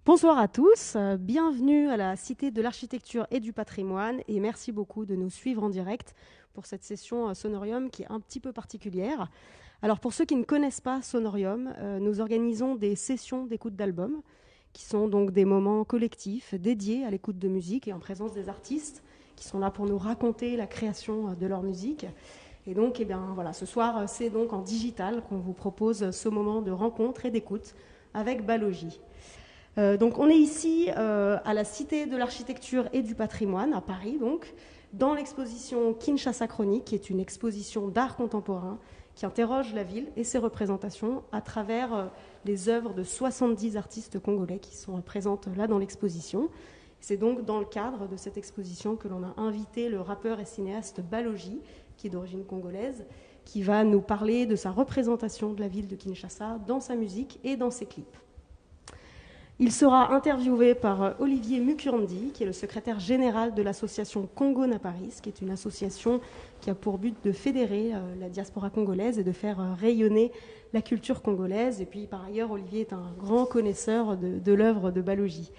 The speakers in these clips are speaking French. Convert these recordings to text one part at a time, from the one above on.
Bonsoir à tous, bienvenue à la Cité de l'Architecture et du Patrimoine et merci beaucoup de nous suivre en direct pour cette session Sonorium qui est un petit peu particulière. Alors pour ceux qui ne connaissent pas Sonorium, nous organisons des sessions d'écoute d'albums qui sont donc des moments collectifs dédiés à l'écoute de musique et en présence des artistes qui sont là pour nous raconter la création de leur musique. Et donc ce soir c'est donc en digital qu'on vous propose ce moment de rencontre et d'écoute avec Balogie. Donc on est ici à la Cité de l'Architecture et du Patrimoine, à Paris donc, dans l'exposition Kinshasa Chronique, qui est une exposition d'art contemporain qui interroge la ville et ses représentations à travers les œuvres de 70 artistes congolais qui sont présentes là dans l'exposition. C'est donc dans le cadre de cette exposition que l'on a invité le rappeur et cinéaste Balogie, qui est d'origine congolaise, qui va nous parler de sa représentation de la ville de Kinshasa dans sa musique et dans ses clips. Il sera interviewé par Olivier Mukurndi, qui est le secrétaire général de l'association Congo Naparis, qui est une association qui a pour but de fédérer la diaspora congolaise et de faire rayonner la culture congolaise. Et puis par ailleurs, Olivier est un grand connaisseur de l'œuvre de Balogie.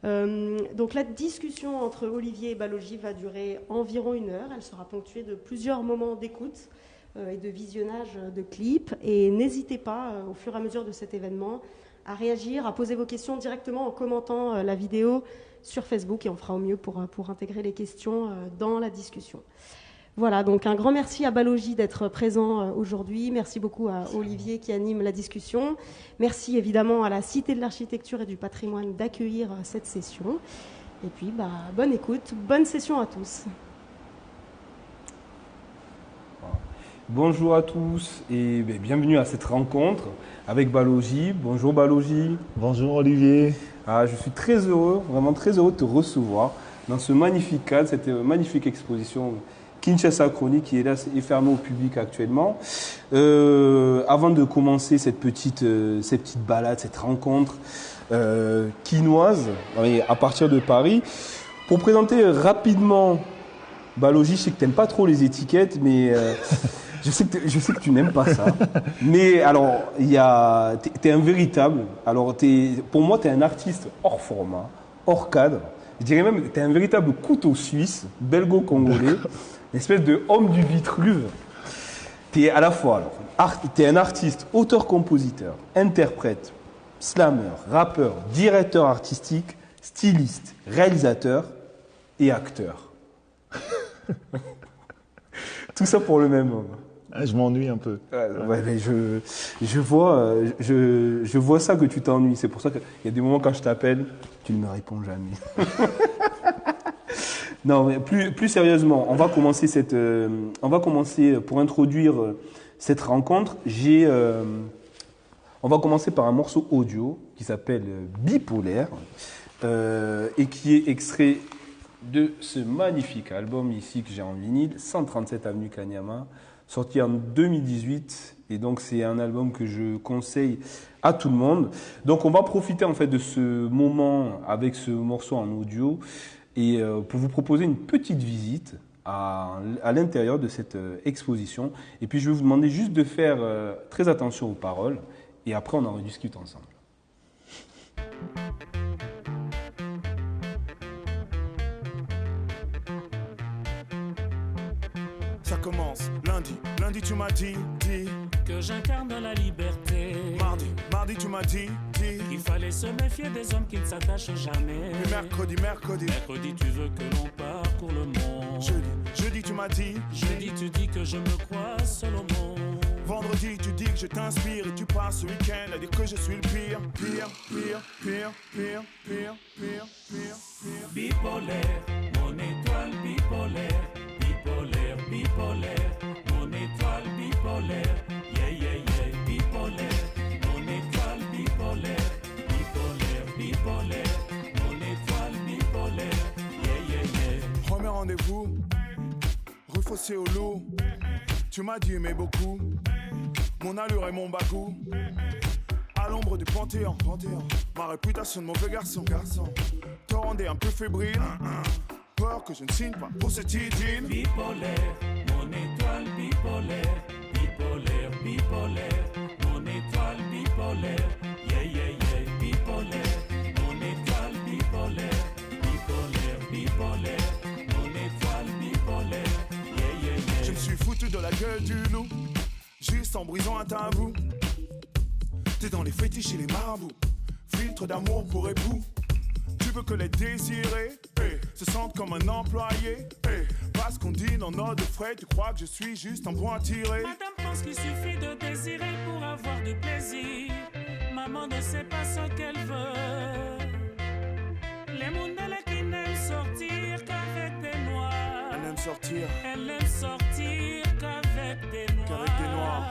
Donc la discussion entre Olivier et Balogie va durer environ 1 heure. Elle sera ponctuée de plusieurs moments d'écoute et de visionnage de clips. Et n'hésitez pas, au fur et à mesure de cet événement, à réagir, à poser vos questions directement en commentant la vidéo sur Facebook et on fera au mieux pour intégrer les questions dans la discussion. Voilà, donc un grand merci à Balogie d'être présent aujourd'hui. Merci beaucoup à Olivier qui anime la discussion. Merci évidemment à la Cité de l'Architecture et du Patrimoine d'accueillir cette session. Et puis, bonne écoute, bonne session à tous. Bonjour à tous et bienvenue à cette rencontre avec Balogie. Bonjour Balogie. Bonjour Olivier. Je suis très heureux, vraiment très heureux de te recevoir dans ce magnifique cadre, cette magnifique exposition Kinshasa Chronique qui est là et fermée au public actuellement. Avant de commencer cette petite balade, cette rencontre quinoise à partir de Paris, pour présenter rapidement Balogie, je sais que tu n'aimes pas trop les étiquettes, mais je sais que tu n'aimes pas ça. Mais alors, t'es un véritable. Alors, pour moi, tu es un artiste hors format, hors cadre. Je dirais même que tu es un véritable couteau suisse, belgo-congolais, une espèce de homme du Vitruve. Tu es à la fois, tu es un artiste, auteur-compositeur, interprète, slammer, rappeur, directeur artistique, styliste, réalisateur et acteur. Tout ça pour le même homme. Je m'ennuie un peu. Ouais, mais je vois ça que tu t'ennuies. C'est pour ça qu'il y a des moments quand je t'appelle, tu ne me réponds jamais. Non, mais plus sérieusement, on va commencer pour introduire cette rencontre. On va commencer par un morceau audio qui s'appelle Bipolaire et qui est extrait de ce magnifique album ici que j'ai en vinyle, 137 avenue Kanyama, sorti en 2018. Et donc c'est un album que je conseille à tout le monde. Donc on va profiter en fait de ce moment avec ce morceau en audio et pour vous proposer une petite visite à l'intérieur de cette exposition. Et puis je vais vous demander juste de faire très attention aux paroles et après on en rediscute ensemble. Ça commence lundi tu m'as dit que j'incarne la liberté. Mardi tu m'as dit qu'il fallait se méfier des hommes qui ne s'attachent jamais. Et mercredi tu veux que l'on parcourt le monde. Jeudi tu m'as dit Jeudi tu dis que je me crois seul au monde. Vendredi tu dis que je t'inspire et tu passes ce week-end à dire que je suis le pire. Bipolaire, mon étoile bipolaire. Bipolaire, mon étoile bipolaire. Yeah, yeah, yeah, bipolaire, mon étoile bipolaire. Bipolaire, mon étoile bipolaire. Yeah, yeah, yeah. Premier rendez-vous, rue Fossé au loup. Tu m'as dit mais beaucoup, mon allure et mon bagou. À l'ombre du Panthéon, ma réputation de mauvais garçon. Te rendais un peu fébrile. Peur que je ne signe pas pour cette idée. Bipolaire, mon étoile bipolaire. Bipolaire, mon étoile bipolaire. Yeah, yeah, yeah, bipolaire, mon gueule du loup, juste en brisant un tabou. T'es dans les fétiches et les marabouts, filtre d'amour pour époux. Tu veux que les désirés se sentent comme un employé, parce qu'on dîne en ordre de frais, tu crois que je suis juste un bon à tirer. Madame pense qu'il suffit de désirer pour avoir du plaisir. Maman ne sait pas ce qu'elle veut. Les mondes qui n'aiment sortir qu'avec des noirs. Elle aime sortir, Elle aime sortir qu'avec des noirs. qu'avec des noirs.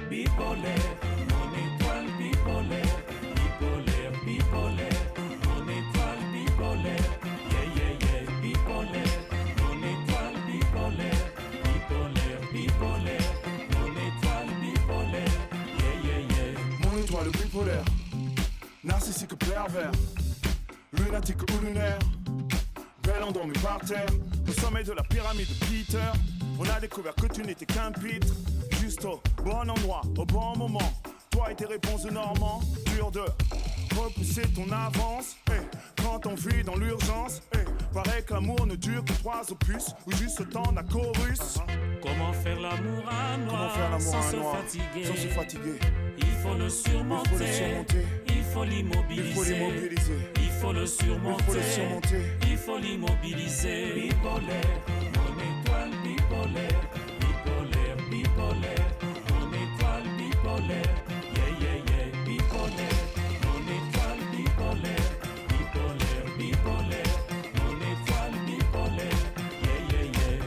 Bipolaire, mon étoile bipolaire. Bipolaire, bipolaire, mon étoile bipolaire. Yeah, yeah, yeah, bipolaire, mon étoile bipolaire. Bipolaire, bipolaire, mon étoile bipolaire. Yeah, yeah, yeah. Mon étoile bipolaire, narcissique pervers, lunatique ou lunaire, belle endormie par terre, au sommet de la pyramide de Peter. On a découvert que tu n'étais qu'un pitre, juste au bon endroit, au bon moment. Toi et tes réponses de Normand, dur de repousser ton avance. Quand on vit dans l'urgence, paraît que l'amour ne dure que 3 opus, ou juste le temps d'un chorus. Comment faire l'amour à Comment noir faire l'amour sans à se noir, fatiguer? sans se fatiguer. Il faut le surmonter. Il faut le surmonter. Il faut Il l'immobiliser. faut l'immobiliser. Il faut le surmonter. Il faut le surmonter. Il faut l'immobiliser. Bipolaire, mon étoile bipolaire. Bipolaire, bipolaire, mon étoile bipolaire. Yeah, yeah, yeah, bipolaire, mon étoile bipolaire. Bipolaire, bipolaire, mon étoile bipolaire. Yeah, yeah, yeah.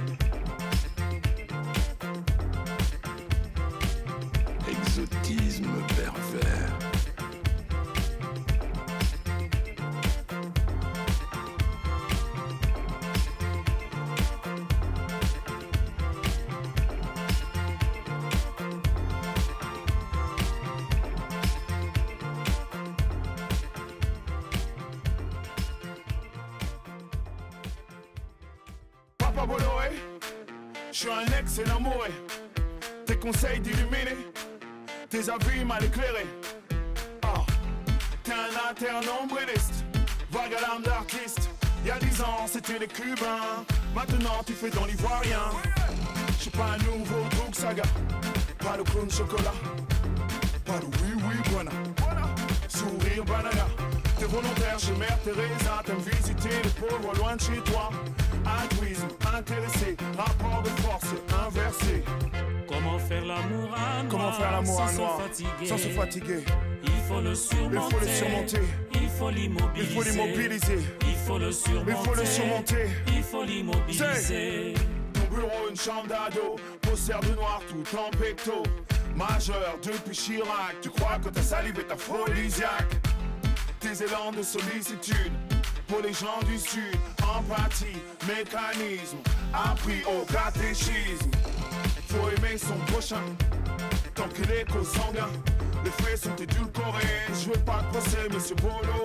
Exotisme pervers. Papa Bolloré, je suis un excellent mouré. Tes conseils d'illuminer, tes avis mal éclairés. Ah, t'es un interne nombriliste, vague à l'âme d'artiste. Il y a 10 ans, c'était les Cubains. Maintenant, tu fais dans l'ivoirien. Je suis pas un nouveau Doug Saga, pas de clown chocolat, pas de oui, oui, voilà. Sourire banana. T'es volontaire chez Mère Teresa, t'aimes visiter les pauvres loin de chez toi. Altruisme, intéressé, rapport de force inversé. Comment faire l'amour à noir? Comment faire l'amour à sans noir se fatiguer? sans se fatiguer? Il faut le surmonter. Il faut le surmonter. Il faut l'immobiliser. Il faut l'immobiliser. Il faut le surmonter. Il faut le surmonter. Il faut l'immobiliser. Ton bureau, une chambre d'ado, poster de noir tout en pecto. Majeur depuis Chirac, tu crois que ta salive est aphrodisiaque. Tes élans de sollicitude pour les gens du Sud. Empathie, mécanisme, appris au catéchisme. Faut aimer son prochain, tant qu'il est co-sanguin. Les faits sont édulcorés, je veux pas de procès, monsieur Bolo.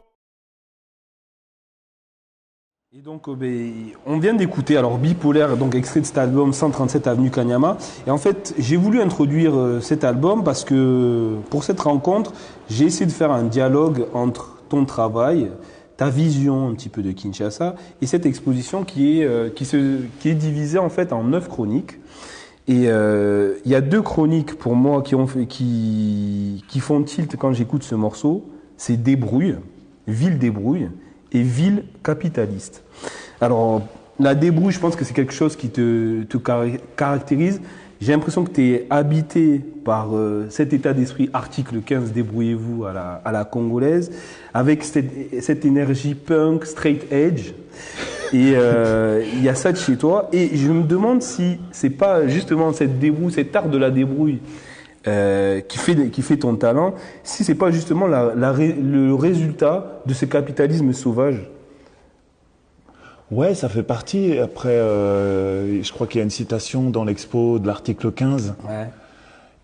Et donc, on vient d'écouter alors Bipolaire, donc extrait de cet album 137 Avenue Kanyama. Et en fait, j'ai voulu introduire cet album parce que pour cette rencontre, j'ai essayé de faire un dialogue entre ton travail, ta vision un petit peu de Kinshasa et cette exposition qui est divisée en fait en 9 chroniques. Et il y a 2 chroniques pour moi qui font tilt quand j'écoute ce morceau. C'est Débrouille, Ville débrouille et Ville capitaliste. Alors, la débrouille, je pense que c'est quelque chose qui te caractérise. J'ai l'impression que tu es habité par cet état d'esprit, article 15, débrouillez-vous à la congolaise, avec cette énergie punk, straight edge. Et il y a ça de chez toi. Et je me demande si c'est pas justement cette débrouille, cet art de la débrouille qui fait ton talent, si c'est pas justement le résultat de ce capitalisme sauvage. Ouais, ça fait partie. Après, je crois qu'il y a une citation dans l'expo de l'article 15. Ouais.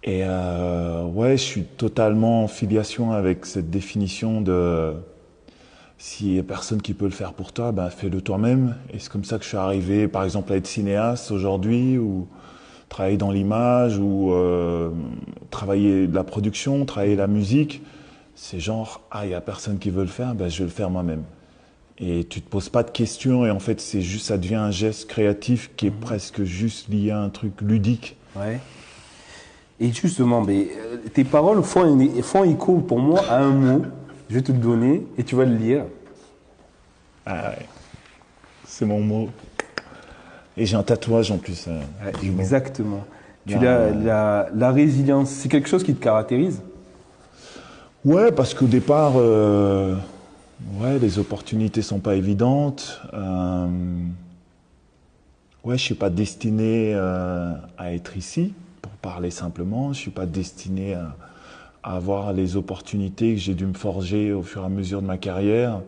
Et ouais, je suis totalement en filiation avec cette définition de s'il n'y a personne qui peut le faire pour toi, ben fais-le toi-même. Et c'est comme ça que je suis arrivé, par exemple, à être cinéaste aujourd'hui, ou travailler dans l'image, ou travailler de la production, travailler la musique. C'est genre, il n'y a personne qui veut le faire, ben je vais le faire moi-même. Et tu te poses pas de questions, et en fait, c'est juste, ça devient un geste créatif qui est presque juste lié à un truc ludique. Ouais. Et justement, tes paroles font écho pour moi à un mot. Je vais te le donner et tu vas le lire. Ah ouais. C'est mon mot. Et j'ai un tatouage en plus. Ouais, du mot. exactement. Non. La résilience, c'est quelque chose qui te caractérise? Ouais, parce qu'au départ, ouais, les opportunités sont pas évidentes. Ouais, je suis pas destiné à être ici, pour parler simplement. Je suis pas destiné à avoir les opportunités que j'ai dû me forger au fur et à mesure de ma carrière.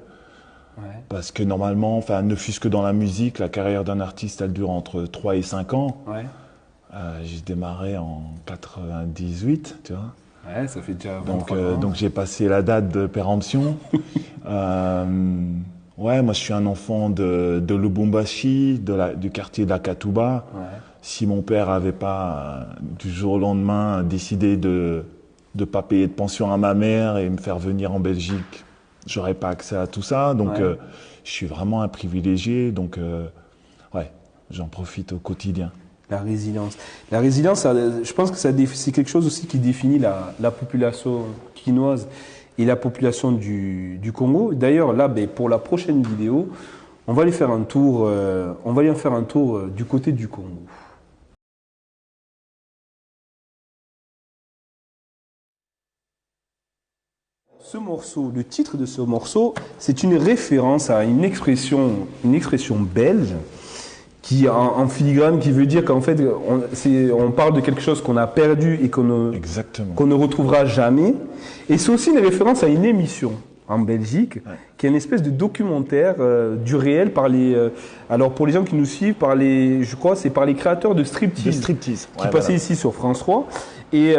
Ouais. Parce que normalement, enfin, ne fût-ce que dans la musique, la carrière d'un artiste, elle dure entre 3 et 5 ans. Ouais. J'ai démarré en 98, tu vois. Ouais, ça fait déjà 23 ans. Donc j'ai passé la date de péremption. Ouais, moi je suis un enfant de Lubumbashi, du quartier d'Akatuba. Ouais. Si mon père avait pas du jour au lendemain décidé de pas payer de pension à ma mère et me faire venir en Belgique, j'aurais pas accès à tout ça. Donc Ouais. je suis vraiment un privilégié. Donc ouais, j'en profite au quotidien. La résilience. La résilience, je pense que c'est quelque chose aussi qui définit la population quinoise et la population du Congo. D'ailleurs, là, pour la prochaine vidéo, on va aller faire un tour, du côté du Congo. Ce morceau, le titre de ce morceau, c'est une référence à une expression belge qui en filigrane, qui veut dire qu'en fait, on parle de quelque chose qu'on a perdu et Exactement. qu'on ne retrouvera jamais. Et c'est aussi une référence à une émission en Belgique, qui est une espèce de documentaire du réel alors pour les gens qui nous suivent, je crois, c'est par les créateurs de Striptease, qui passaient ici sur France 3. Et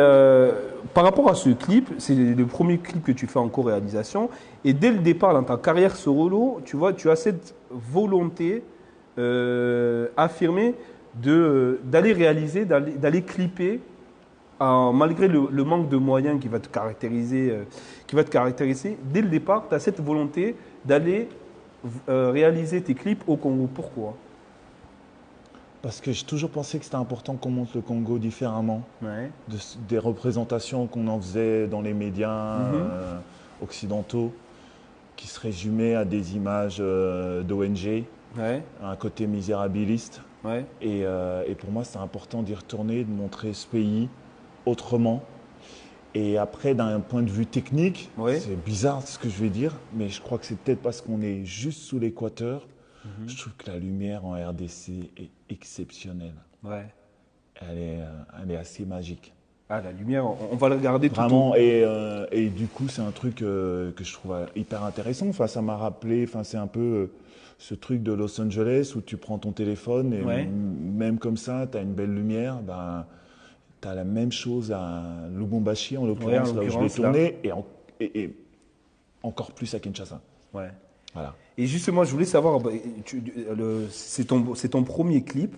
par rapport à ce clip, c'est le premier clip que tu fais en co-réalisation. Et dès le départ, dans ta carrière solo, tu vois, tu as cette volonté affirmée d'aller réaliser, d'aller clipper, malgré le manque de moyens qui va te caractériser. Dès le départ, tu as cette volonté d'aller réaliser tes clips au Congo. Pourquoi? Parce que j'ai toujours pensé que c'était important qu'on montre le Congo différemment. Ouais. Des représentations qu'on en faisait dans les médias occidentaux, qui se résumaient à des images d'ONG, Ouais. un côté misérabiliste. Ouais. Et pour moi, c'est important d'y retourner, de montrer ce pays autrement. Et après, d'un point de vue technique, Ouais. c'est bizarre ce que je vais dire, mais je crois que c'est peut-être parce qu'on est juste sous l'équateur. Je trouve que la lumière en RDC est exceptionnelle. Ouais. Elle est assez magique. Ah, la lumière, on va le regarder tout Vraiment, et du coup, c'est un truc que je trouve hyper intéressant. Enfin, ça m'a rappelé, enfin, c'est un peu ce truc de Los Angeles où tu prends ton téléphone et Ouais. même comme ça, tu as une belle lumière. Ben, tu as la même chose à Lubumbashi, en l'occurrence, là où je l'ai tourné, et encore plus à Kinshasa. Ouais. Voilà. Et justement, je voulais savoir, c'est ton premier clip,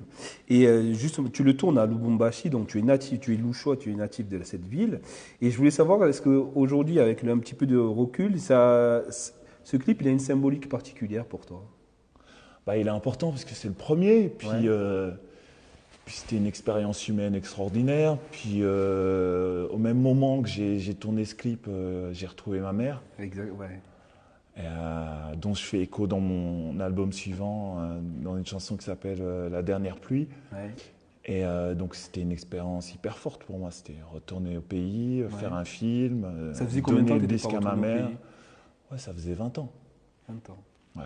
et justement, tu le tournes à Lubumbashi, donc tu es natif, tu es Louchois, tu es natif de cette ville. Et je voulais savoir, est-ce qu'aujourd'hui, avec un petit peu de recul, ce clip, il a une symbolique particulière pour toi? Bah, il est important parce que c'est le premier, et puis, Ouais. puis c'était une expérience humaine extraordinaire. Puis au même moment que j'ai tourné ce clip, j'ai retrouvé ma mère. Exact, ouais. Dont je fais écho dans mon album suivant, dans une chanson qui s'appelle La dernière pluie. Ouais. Et donc c'était une expérience hyper forte pour moi. C'était retourner au pays, faire un film, Ça faisait combien de temps donner que le tu n'étais disque pas à ma retourné au mère. pays? Ouais, ça faisait 20 ans. 20 ans. Ouais.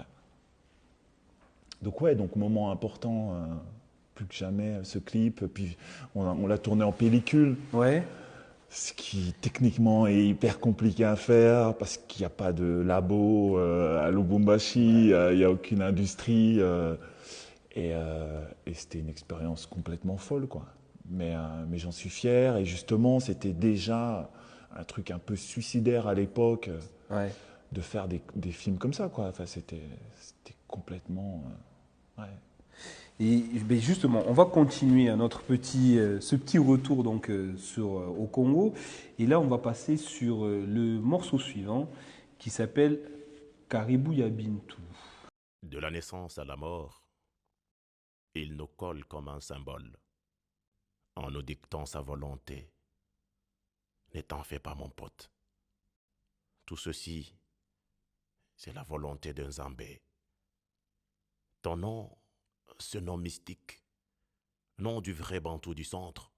Donc ouais, donc moment important, plus que jamais ce clip. Puis on l'a tourné en pellicule. Ouais. Ce qui techniquement est hyper compliqué à faire parce qu'il n'y a pas de labo à Lubumbashi, il n'y a aucune industrie. Et c'était une expérience complètement folle, quoi. Mais j'en suis fier. Et justement, c'était déjà un truc un peu suicidaire à l'époque de faire des films comme ça, quoi. Enfin, c'était complètement... ouais. Et justement, on va continuer ce petit retour donc, au Congo. Et là, on va passer sur le morceau suivant qui s'appelle Caribou Yabintou. De la naissance à la mort, il nous colle comme un symbole. en nous dictant sa volonté. Ne t'en fais pas, mon pote. Tout ceci, c'est la volonté d'un Zambé. Ton nom, ce nom mystique, nom du vrai Bantou du centre,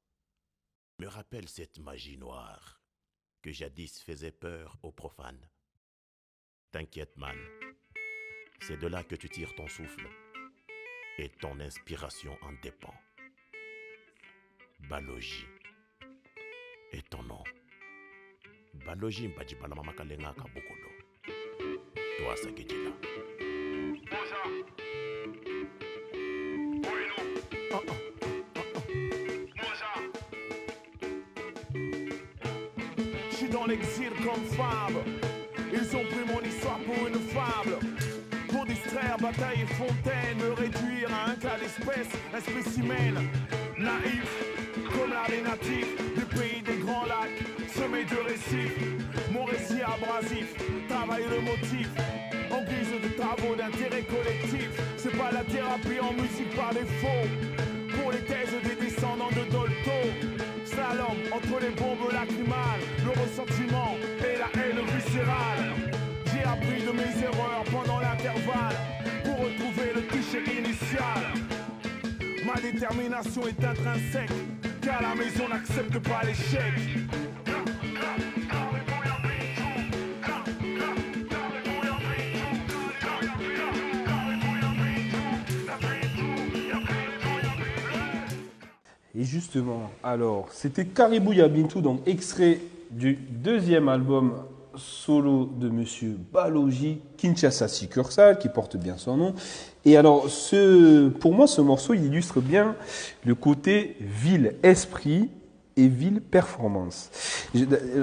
me rappelle cette magie noire que jadis faisait peur aux profanes. T'inquiète, man, c'est de là que tu tires ton souffle et ton inspiration en dépend. Balogi est ton nom. Balogi Mbadji Balamama Kalenga Kabokolo. Toi, Saketila. Je suis dans l'exil comme fable. Ils ont pris mon histoire pour une fable. Pour distraire bataille et fontaine, me réduire à un cas d'espèce, un spécimen naïf, comme l'art des natifs du pays des grands lacs, semé de récifs. Mon récit abrasif, travaille le motif, en guise de travaux d'intérêt collectif. C'est pas la thérapie en musique par défaut, pour les thèses des descendants de Dolto. Slalom entre les bombes lacrymales, le ressentiment et la haine viscérale. J'ai appris de mes erreurs pendant l'intervalle pour retrouver le cliché initial. Ma détermination est intrinsèque, car la maison n'accepte pas l'échec. Et justement, alors, c'était Caribou Yabintou, donc extrait du deuxième album solo de Monsieur Balogi, Kinshasa Succursale, qui porte bien son nom. Et alors, pour moi, ce morceau, il illustre bien le côté ville-esprit et ville-performance.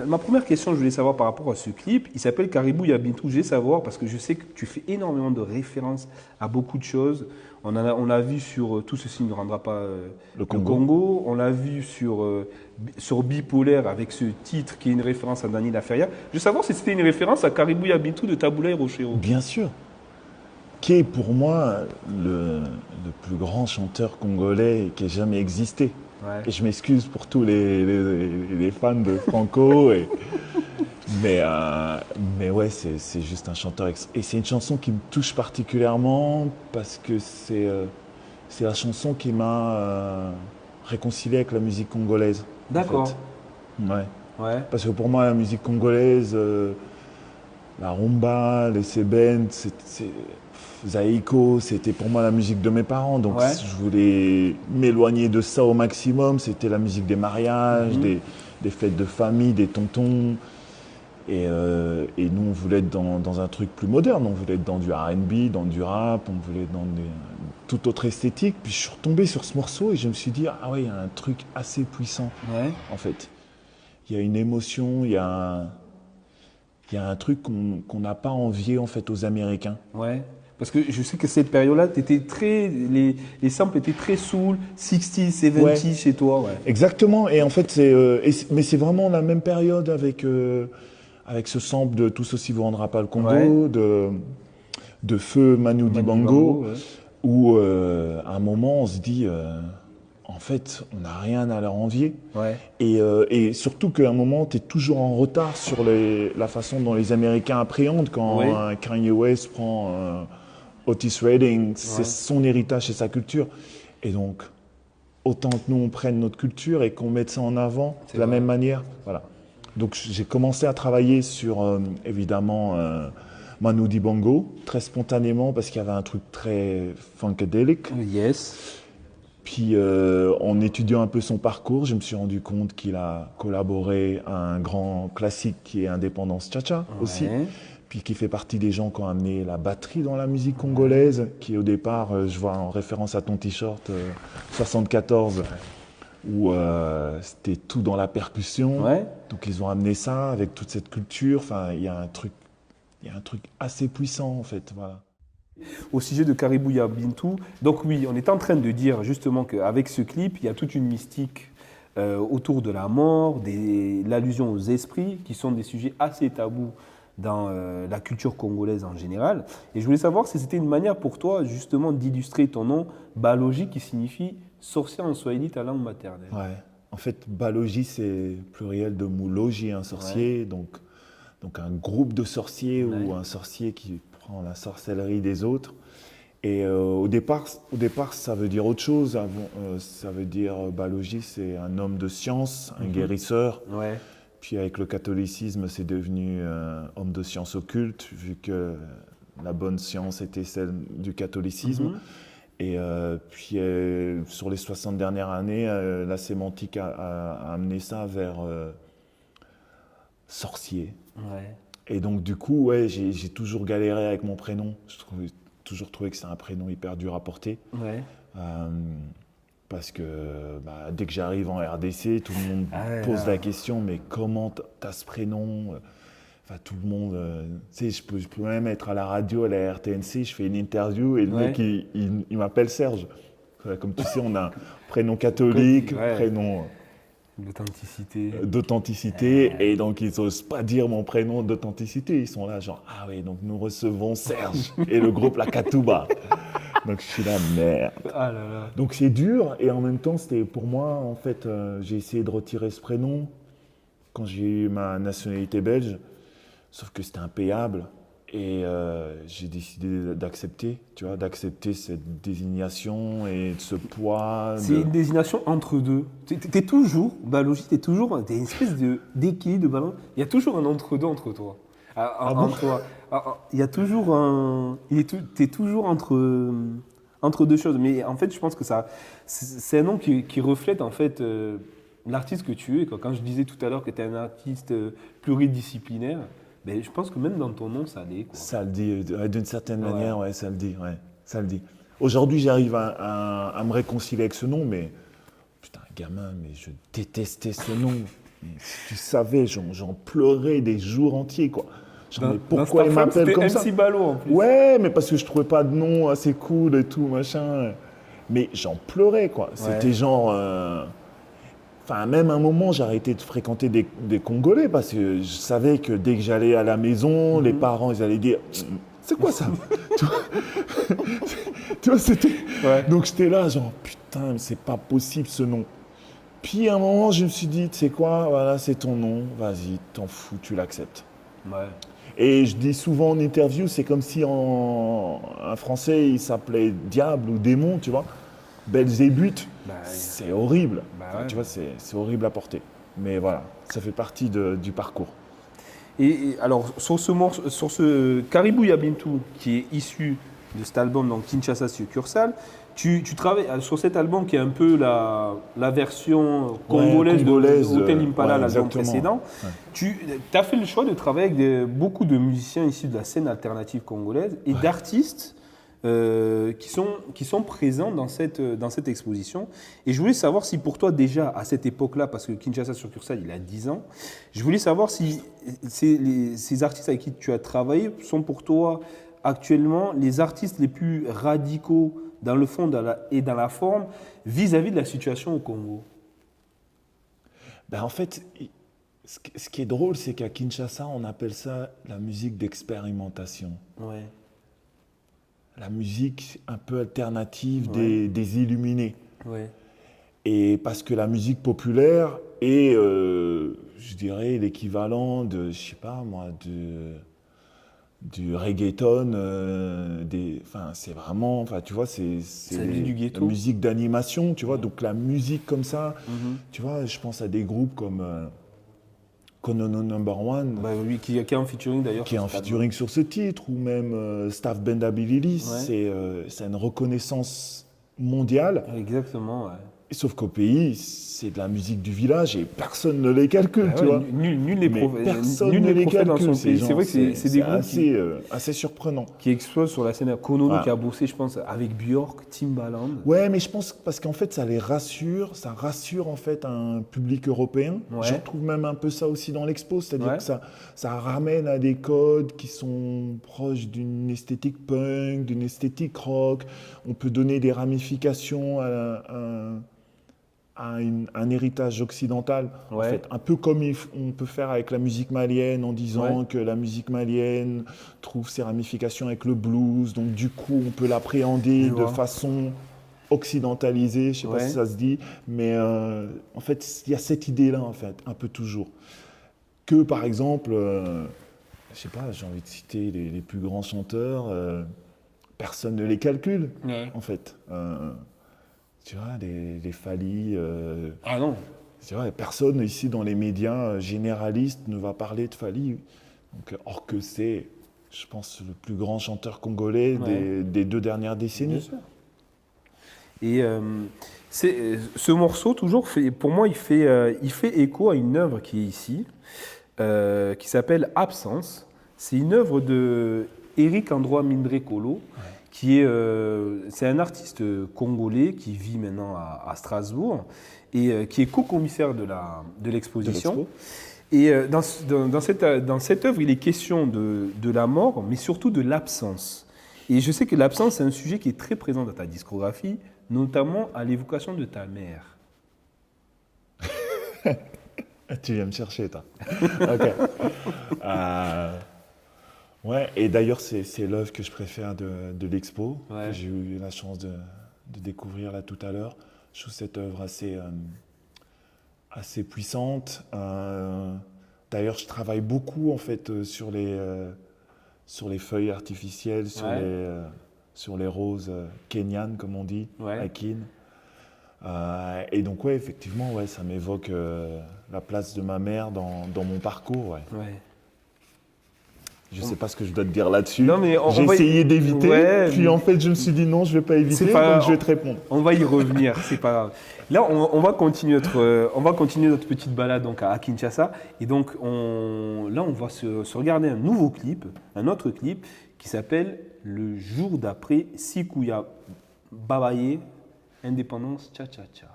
Ma première question, je voulais savoir par rapport à ce clip, il s'appelle Caribou Yabintou. Je voulais savoir, parce que je sais que tu fais énormément de références à beaucoup de choses. On l'a vu sur Tout ceci ne rendra pas le Congo. On l'a vu sur Bipolaire avec ce titre qui est une référence à Daniel Laferrière. Je veux savoir si c'était une référence à Caribou Yabintou de Taboulaye Rochero. Bien sûr. Qui est pour moi le plus grand chanteur congolais qui ait jamais existé. Ouais. Et je m'excuse pour tous les fans de Franco. Mais ouais, c'est juste un chanteur. Et c'est une chanson qui me touche particulièrement parce que c'est la chanson qui m'a réconcilié avec la musique congolaise. D'accord. En fait. Ouais. Parce que pour moi, la musique congolaise, la rumba, les sébènes, Zaïko, c'était pour moi la musique de mes parents. Donc je voulais m'éloigner de ça au maximum. C'était la musique des mariages, des fêtes de famille, des tontons. Et nous, on voulait être dans un truc plus moderne. On voulait être dans du R&B, dans du rap, on voulait être dans toute autre esthétique. Puis je suis retombé sur ce morceau et je me suis dit, ah ouais, il y a un truc assez puissant, en fait. Il y a une émotion, il y a un truc qu'on n'a pas envié, en fait, aux Américains. Ouais. Parce que je sais que cette période-là, les samples étaient très soul, 60s, 70s chez toi. Ouais. Exactement. Et en fait, mais c'est vraiment la même période avec ce sample de Tout ceci vous rendra pas le Congo, de Feu Manu Dibango, où à un moment, on se dit, en fait, on n'a rien à leur envier. Ouais. Et surtout qu'à un moment, tu es toujours en retard sur la façon dont les Américains appréhendent quand un Kanye West prend Otis Redding, c'est son héritage et sa culture. Et donc, autant que nous, on prenne notre culture et qu'on mette ça en avant de la même manière. Voilà. Donc, j'ai commencé à travailler sur, évidemment, Manu Dibango, très spontanément, parce qu'il y avait un truc très funkadelic. Yes. Puis, en étudiant un peu son parcours, je me suis rendu compte qu'il a collaboré à un grand classique qui est Indépendance Cha-Cha aussi. Puis qui fait partie des gens qui ont amené la batterie dans la musique congolaise, qui au départ, je vois en référence à ton t-shirt 74, où c'était tout dans la percussion. Ouais. Donc ils ont amené ça avec toute cette culture. Enfin, il y a un truc assez puissant en fait. Voilà. Au sujet de Caribou Yabintou, donc oui, on est en train de dire justement qu'avec ce clip, il y a toute une mystique autour de la mort, l'allusion aux esprits, qui sont des sujets assez tabous dans la culture congolaise en général. Et je voulais savoir si c'était une manière pour toi justement d'illustrer ton nom Balogi, qui signifie sorcier en swahili, ta langue maternelle. Ouais. En fait, Balogi, c'est pluriel de mot logis, un sorcier, donc un groupe de sorciers ou un sorcier qui prend la sorcellerie des autres. Et au départ, ça veut dire autre chose. Ça veut dire, Balogi, c'est un homme de science, un guérisseur. Ouais. Puis avec le catholicisme, c'est devenu homme de science occulte, vu que la bonne science était celle du catholicisme. Et puis sur les 60 dernières années, la sémantique a amené ça vers sorcier. Ouais. Et donc du coup, ouais, j'ai toujours galéré avec mon prénom. Toujours trouvé que c'est un prénom hyper dur à porter. Ouais. Parce que dès que j'arrive en RDC, tout le monde pose la question, mais comment t'as ce prénom? Enfin, tout le monde, tu sais, je peux même être à la radio, à la RTNC, je fais une interview et le mec, il m'appelle Serge. Comme tu sais, on a un prénom catholique, prénom d'authenticité, et donc ils n'osent pas dire mon prénom d'authenticité. Ils sont là genre, ah oui, donc nous recevons Serge et le groupe La Katouba. Donc je suis là, merde. Ah là là. Donc c'est dur, et en même temps, c'était pour moi, en fait, j'ai essayé de retirer ce prénom quand j'ai eu ma nationalité belge, sauf que c'était impayable, et j'ai décidé d'accepter, tu vois, d'accepter cette désignation et ce poids. C'est une désignation entre deux. T'es toujours, Balogi, t'es une espèce d'équilibre de ballon. Il y a toujours un entre-deux entre toi. Il y a toujours un. T'es toujours entre deux choses. Mais en fait, je pense que c'est un nom qui reflète en fait l'artiste que tu es. Quand je disais tout à l'heure que tu es un artiste pluridisciplinaire, ben, je pense que même dans ton nom, ça l'est. Ça le dit, d'une certaine manière, ça le dit. Ouais, ça le dit. Aujourd'hui, j'arrive à me réconcilier avec ce nom, mais putain, gamin, mais je détestais ce nom. Mais si tu savais, j'en pleurais des jours entiers, quoi. Mais pourquoi il m'appelle comme ça? MC Balo en plus. Ouais, mais parce que je trouvais pas de nom assez cool et tout, machin. Mais j'en pleurais, quoi. C'était genre... Enfin, même à un moment, j'ai arrêté de fréquenter des Congolais parce que je savais que dès que j'allais à la maison, les parents, ils allaient dire « C'est quoi ça ?» Tu vois, c'était... Ouais. Donc j'étais là, genre « Putain, mais c'est pas possible ce nom. » Puis à un moment, je me suis dit « Tu sais quoi, voilà, c'est ton nom, vas-y, t'en fous, tu l'acceptes. » Ouais. Et je dis souvent en interview, c'est comme si un Français, il s'appelait Diable ou Démon, tu vois. Belzébuth, c'est horrible. Enfin, tu vois, c'est horrible à porter. Mais voilà, ça fait partie du parcours. Et alors, sur ce Caribou Yabintou, qui est issu de cet album, donc Kinshasa Succursale, tu travailles sur cet album qui est un peu la version congolaise de Hotel Impala, l'album précédent. Ouais. Tu as fait le choix de travailler avec beaucoup de musiciens issus de la scène alternative congolaise et d'artistes qui sont présents dans cette exposition. Et je voulais savoir si pour toi déjà, à cette époque-là, parce que Kinshasa Succursale, il a 10 ans, je voulais savoir si ces artistes avec qui tu as travaillé sont pour toi actuellement les artistes les plus radicaux dans le fond et dans la forme vis-à-vis de la situation au Congo. En fait, ce qui est drôle, c'est qu'à Kinshasa, on appelle ça la musique d'expérimentation. Ouais. La musique un peu alternative des illuminés. Ouais. Et parce que la musique populaire est, je dirais, l'équivalent de, je sais pas moi, du reggaeton, c'est vraiment, tu vois, c'est du ghetto. La musique d'animation, tu vois, donc la musique comme ça, tu vois, je pense à des groupes comme Konono Number One, oui, qui est en featuring d'ailleurs. Qui est en featuring sur ce titre, ou même Staff Benda Bilili, c'est une reconnaissance mondiale. Exactement, ouais. Sauf qu'au pays, c'est de la musique du village et personne ne les calcule, tu vois. Nul n'est personne ne les calcule dans son pays. C'est vrai que c'est des groupes assez surprenant. Qui explosent sur la scène. Konono qui a bossé, je pense, avec Björk, Timbaland. Ouais, mais je pense parce qu'en fait, ça rassure en fait un public européen. Ouais. Je retrouve même un peu ça aussi dans l'expo, c'est-à-dire que ça ramène à des codes qui sont proches d'une esthétique punk, d'une esthétique rock. On peut donner des ramifications à un héritage occidental, en fait. Un peu comme on peut faire avec la musique malienne en disant que la musique malienne trouve ses ramifications avec le blues, donc du coup on peut l'appréhender de façon occidentalisé, je ne sais pas si ça se dit, mais en fait, il y a cette idée-là, en fait, un peu toujours. Que, par exemple, je ne sais pas, j'ai envie de citer les plus grands chanteurs, personne ne les calcule, en fait. Tu vois, les Fally... Ah non. C'est vrai, personne ici dans les médias généralistes ne va parler de Fally. Donc, or que c'est, je pense, le plus grand chanteur congolais des 2 dernières décennies. Bien sûr. Et ce morceau, toujours, pour moi, il fait écho à une œuvre qui est ici, qui s'appelle Absence. C'est une œuvre de Eric Androit Mindré-Kolo, c'est un artiste congolais qui vit maintenant à Strasbourg et qui est co-commissaire de l'exposition. Et dans cette œuvre, il est question de la mort, mais surtout de l'absence. Et je sais que l'absence, c'est un sujet qui est très présent dans ta discographie, notamment à l'évocation de ta mère. Tu viens me chercher, toi. Ok. Ouais, et d'ailleurs, c'est l'œuvre que je préfère de l'expo, que j'ai eu la chance de découvrir là tout à l'heure. Je trouve cette œuvre assez puissante. D'ailleurs, je travaille beaucoup en fait sur les feuilles artificielles, sur les roses kenyanes, comme on dit, akin. Et donc, effectivement, ça m'évoque la place de ma mère dans mon parcours. Je ne sais pas ce que je dois te dire là-dessus. J'ai essayé d'éviter, puis en fait, je me suis dit non, je ne vais pas éviter, donc je vais te répondre. On va y revenir, c'est pas grave. Là, on va continuer notre petite balade donc, à Kinshasa. Et donc, on va se regarder un autre clip, qui s'appelle Le jour d'après, Sikuya Babaye, Indépendance, Cha-Cha-Cha.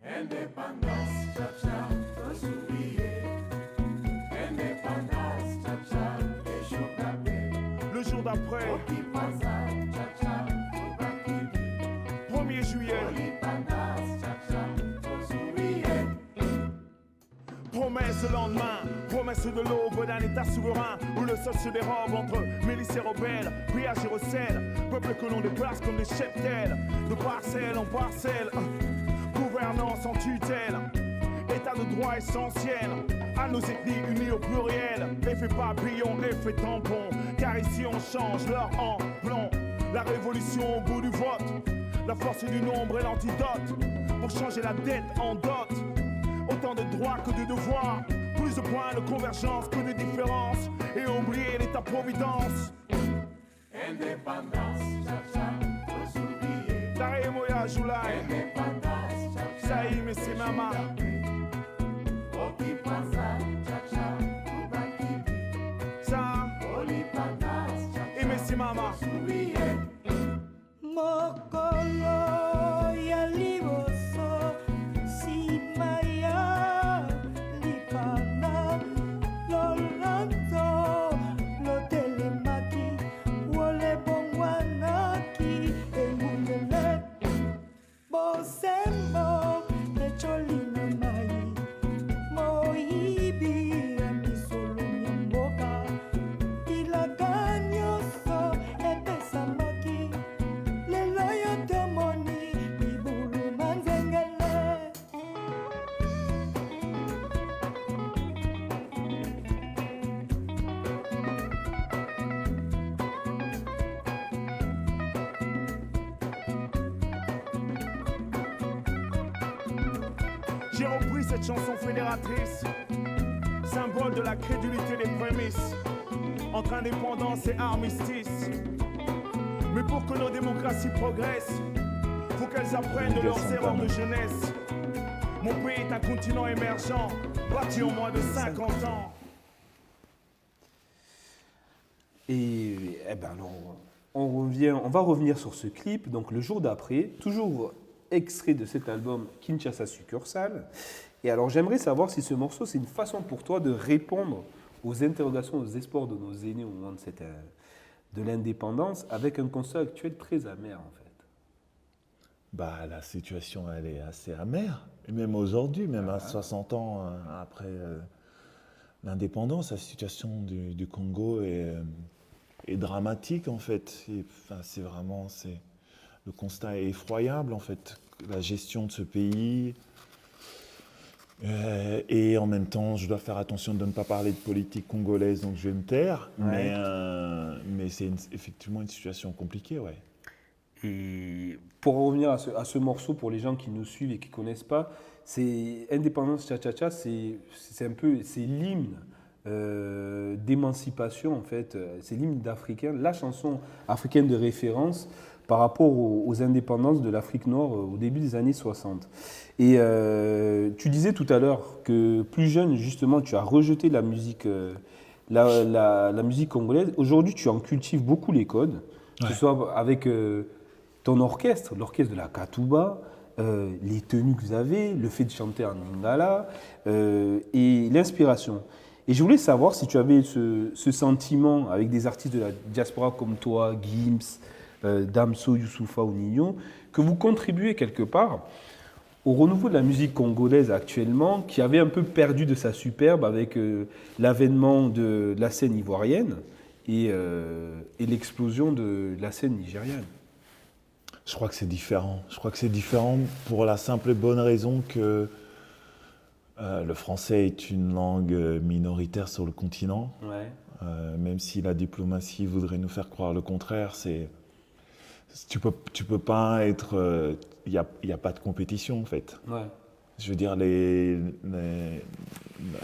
Indépendance, cha-cha, Osubiye. Indépendance, cha-cha, et Choukabé. Le jour d'après, Okipaza, cha-cha, Obakibi. 1er juillet, Indépendance, cha-cha, Osubiye. promesse le lendemain, promesse de l'aube d'un état souverain où le sol se dérobe entre milices et rebelles, pillage et recel, peuple que l'on déplace comme des cheptels, de parcelle en parcelle, gouvernance en tutelle, état de droit essentiel, à nos ethnies unies au pluriel, effet papillon, effet tampon, car ici on change l'heure en plomb, la révolution au bout du vote, la force du nombre est l'antidote, pour changer la dette en dot. Autant de droits que de devoirs, plus de points de convergence que de différence, et oublier l'état-providence. Indépendance, cha-cha, Osubiye. Tare Moya Joulay, Indépendance, cha-cha, Saïm et ses mamas. Okipaza, cha-cha, Obakibi. Ça, Olipandance, cha-cha, et mes ses mamas. Osubiye. Mokolo ya liboso simaya lipana lolando lotelemaki wole bongwanaki engundele bosembo necholina mai moibi amisolo nyamboka ilaganyoso epesamaki lelo yo temoni ibulu manzengele. J'ai repris cette chanson fédératrice, symbole de la crédulité des prémices, entre indépendance et armistice. Mais pour que nos démocraties progressent, faut qu'elles apprennent de leurs erreurs de jeunesse. Mon pays est un continent émergent, bâti en moins de 50 ans. Et alors, on va revenir sur ce clip, donc le jour d'après, toujours extrait de cet album Kinshasa Succursale. Et alors j'aimerais savoir si ce morceau, c'est une façon pour toi de répondre aux interrogations, aux espoirs de nos aînés au moment de l'indépendance, avec un constat actuel très amer en fait. La situation, elle est assez amère. Et même aujourd'hui, même à 60 ans après l'indépendance, la situation du Congo est est dramatique en fait. C'est vraiment, le constat est effroyable en fait. La gestion de ce pays. Et en même temps, je dois faire attention de ne pas parler de politique congolaise, donc je vais me taire. Ouais. Mais c'est effectivement une situation compliquée, ouais. Et pour revenir à ce morceau, pour les gens qui nous suivent et qui ne connaissent pas, c'est Indépendance Cha-Cha-Cha, c'est un peu, c'est l'hymne d'émancipation en fait, c'est l'hymne d'Africain, la chanson africaine de référence par rapport aux indépendances de l'Afrique noire au début des années 60. Et tu disais tout à l'heure que plus jeune, justement, tu as rejeté la musique, la musique congolaise. Aujourd'hui, tu en cultives beaucoup les codes, que ce soit avec ton orchestre, l'orchestre de la Katouba, les tenues que vous avez, le fait de chanter en lingala et l'inspiration. Et je voulais savoir si tu avais ce sentiment avec des artistes de la diaspora comme toi, Gims, Damso, Youssoufa ou Nino, que vous contribuez quelque part au renouveau de la musique congolaise actuellement, qui avait un peu perdu de sa superbe avec l'avènement de la scène ivoirienne et l'explosion de la scène nigériane. Je crois que c'est différent. Je crois que c'est différent pour la simple et bonne raison que le français est une langue minoritaire sur le continent. Ouais. Même si la diplomatie voudrait nous faire croire le contraire, tu peux pas être. Il y a pas de compétition en fait. Ouais. Je veux dire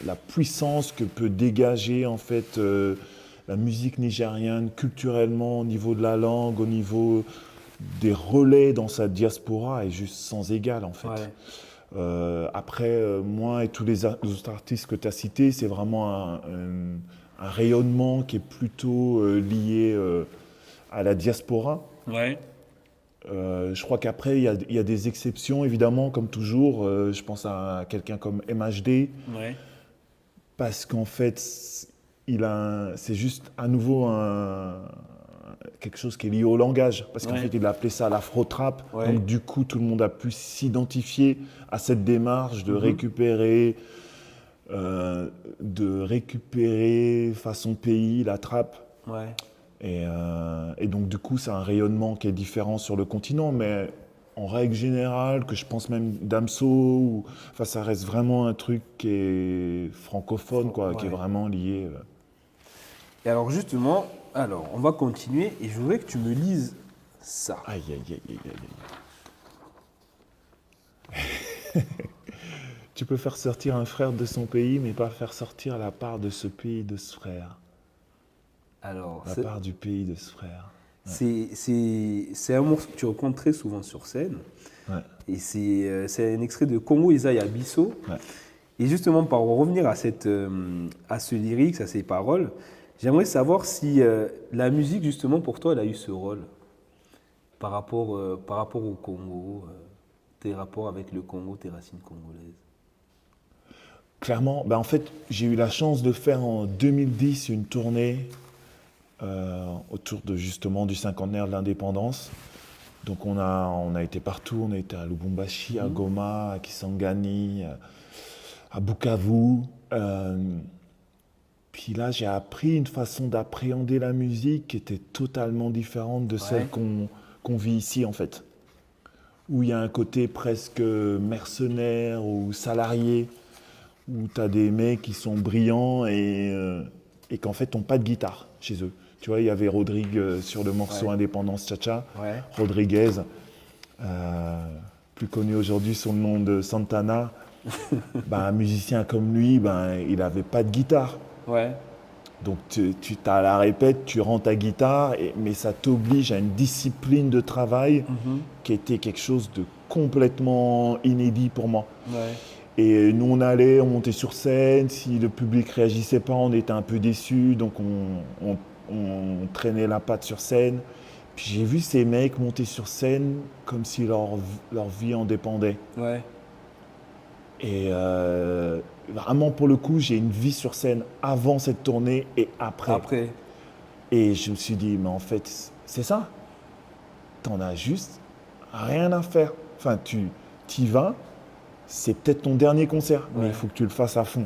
la puissance que peut dégager en fait la musique nigériane culturellement au niveau de la langue, au niveau des relais dans sa diaspora est juste sans égal en fait. Ouais. Après, moi et tous les autres artistes que tu as cités, c'est vraiment un rayonnement qui est plutôt lié à la diaspora. Ouais. Je crois qu'après, il y a des exceptions, évidemment, comme toujours. Je pense à quelqu'un comme MHD, Ouais. parce qu'en fait, c'est juste à nouveau quelque chose qui est lié au langage, parce qu'en fait, il a appelé ça l'afro-trap. Ouais. Donc, du coup, tout le monde a pu s'identifier à cette démarche de récupérer façon pays la trappe. Ouais. Et donc, du coup, c'est un rayonnement qui est différent sur le continent, mais en règle générale, que je pense même Damso, ça reste vraiment un truc qui est francophone, quoi, qui est vraiment lié. Et alors, justement, on va continuer et je voudrais que tu me lises ça. Aïe, aïe, aïe, aïe, aïe. Tu peux faire sortir un frère de son pays, mais pas faire sortir la part de ce pays de ce frère. Alors, La part du pays de ce frère. c'est un morceau que tu rencontres très souvent sur scène. Ouais. Et c'est un extrait de Congo Isaïe Abisso. Ouais. Et justement, pour revenir à ce lyrique, à ces paroles, j'aimerais savoir si la musique, justement, pour toi, elle a eu ce rôle par rapport au Congo, tes rapports avec le Congo, tes racines congolaises. Clairement, en fait, j'ai eu la chance de faire en 2010 une tournée autour justement du cinquantenaire de l'indépendance. Donc on a été partout, on a été à Lubumbashi, à Goma, à Kisangani, à Bukavu. Puis là, j'ai appris une façon d'appréhender la musique qui était totalement différente de celle qu'on vit ici en fait. Où il y a un côté presque mercenaire ou salarié, où tu as des mecs qui sont brillants et qu'en fait n'ont pas de guitare chez eux. Tu vois, il y avait Rodrigue sur le morceau Indépendance Cha-Cha, Rodriguez, plus connu aujourd'hui sous le nom de Santana. Un musicien comme lui, il n'avait pas de guitare. Ouais. Donc tu as la répète, tu rends ta guitare, mais ça t'oblige à une discipline de travail qui était quelque chose de complètement inédit pour moi. Ouais. Et nous, on montait sur scène. Si le public réagissait pas, on était un peu déçus. Donc, on traînait la patte sur scène. Puis j'ai vu ces mecs monter sur scène comme si leur vie en dépendait. Ouais. Et vraiment, pour le coup, j'ai une vie sur scène avant cette tournée et après. Et je me suis dit, mais en fait, c'est ça. T'en as juste rien à faire. Enfin, t'y vas. C'est peut-être ton dernier concert, mais il faut que tu le fasses à fond.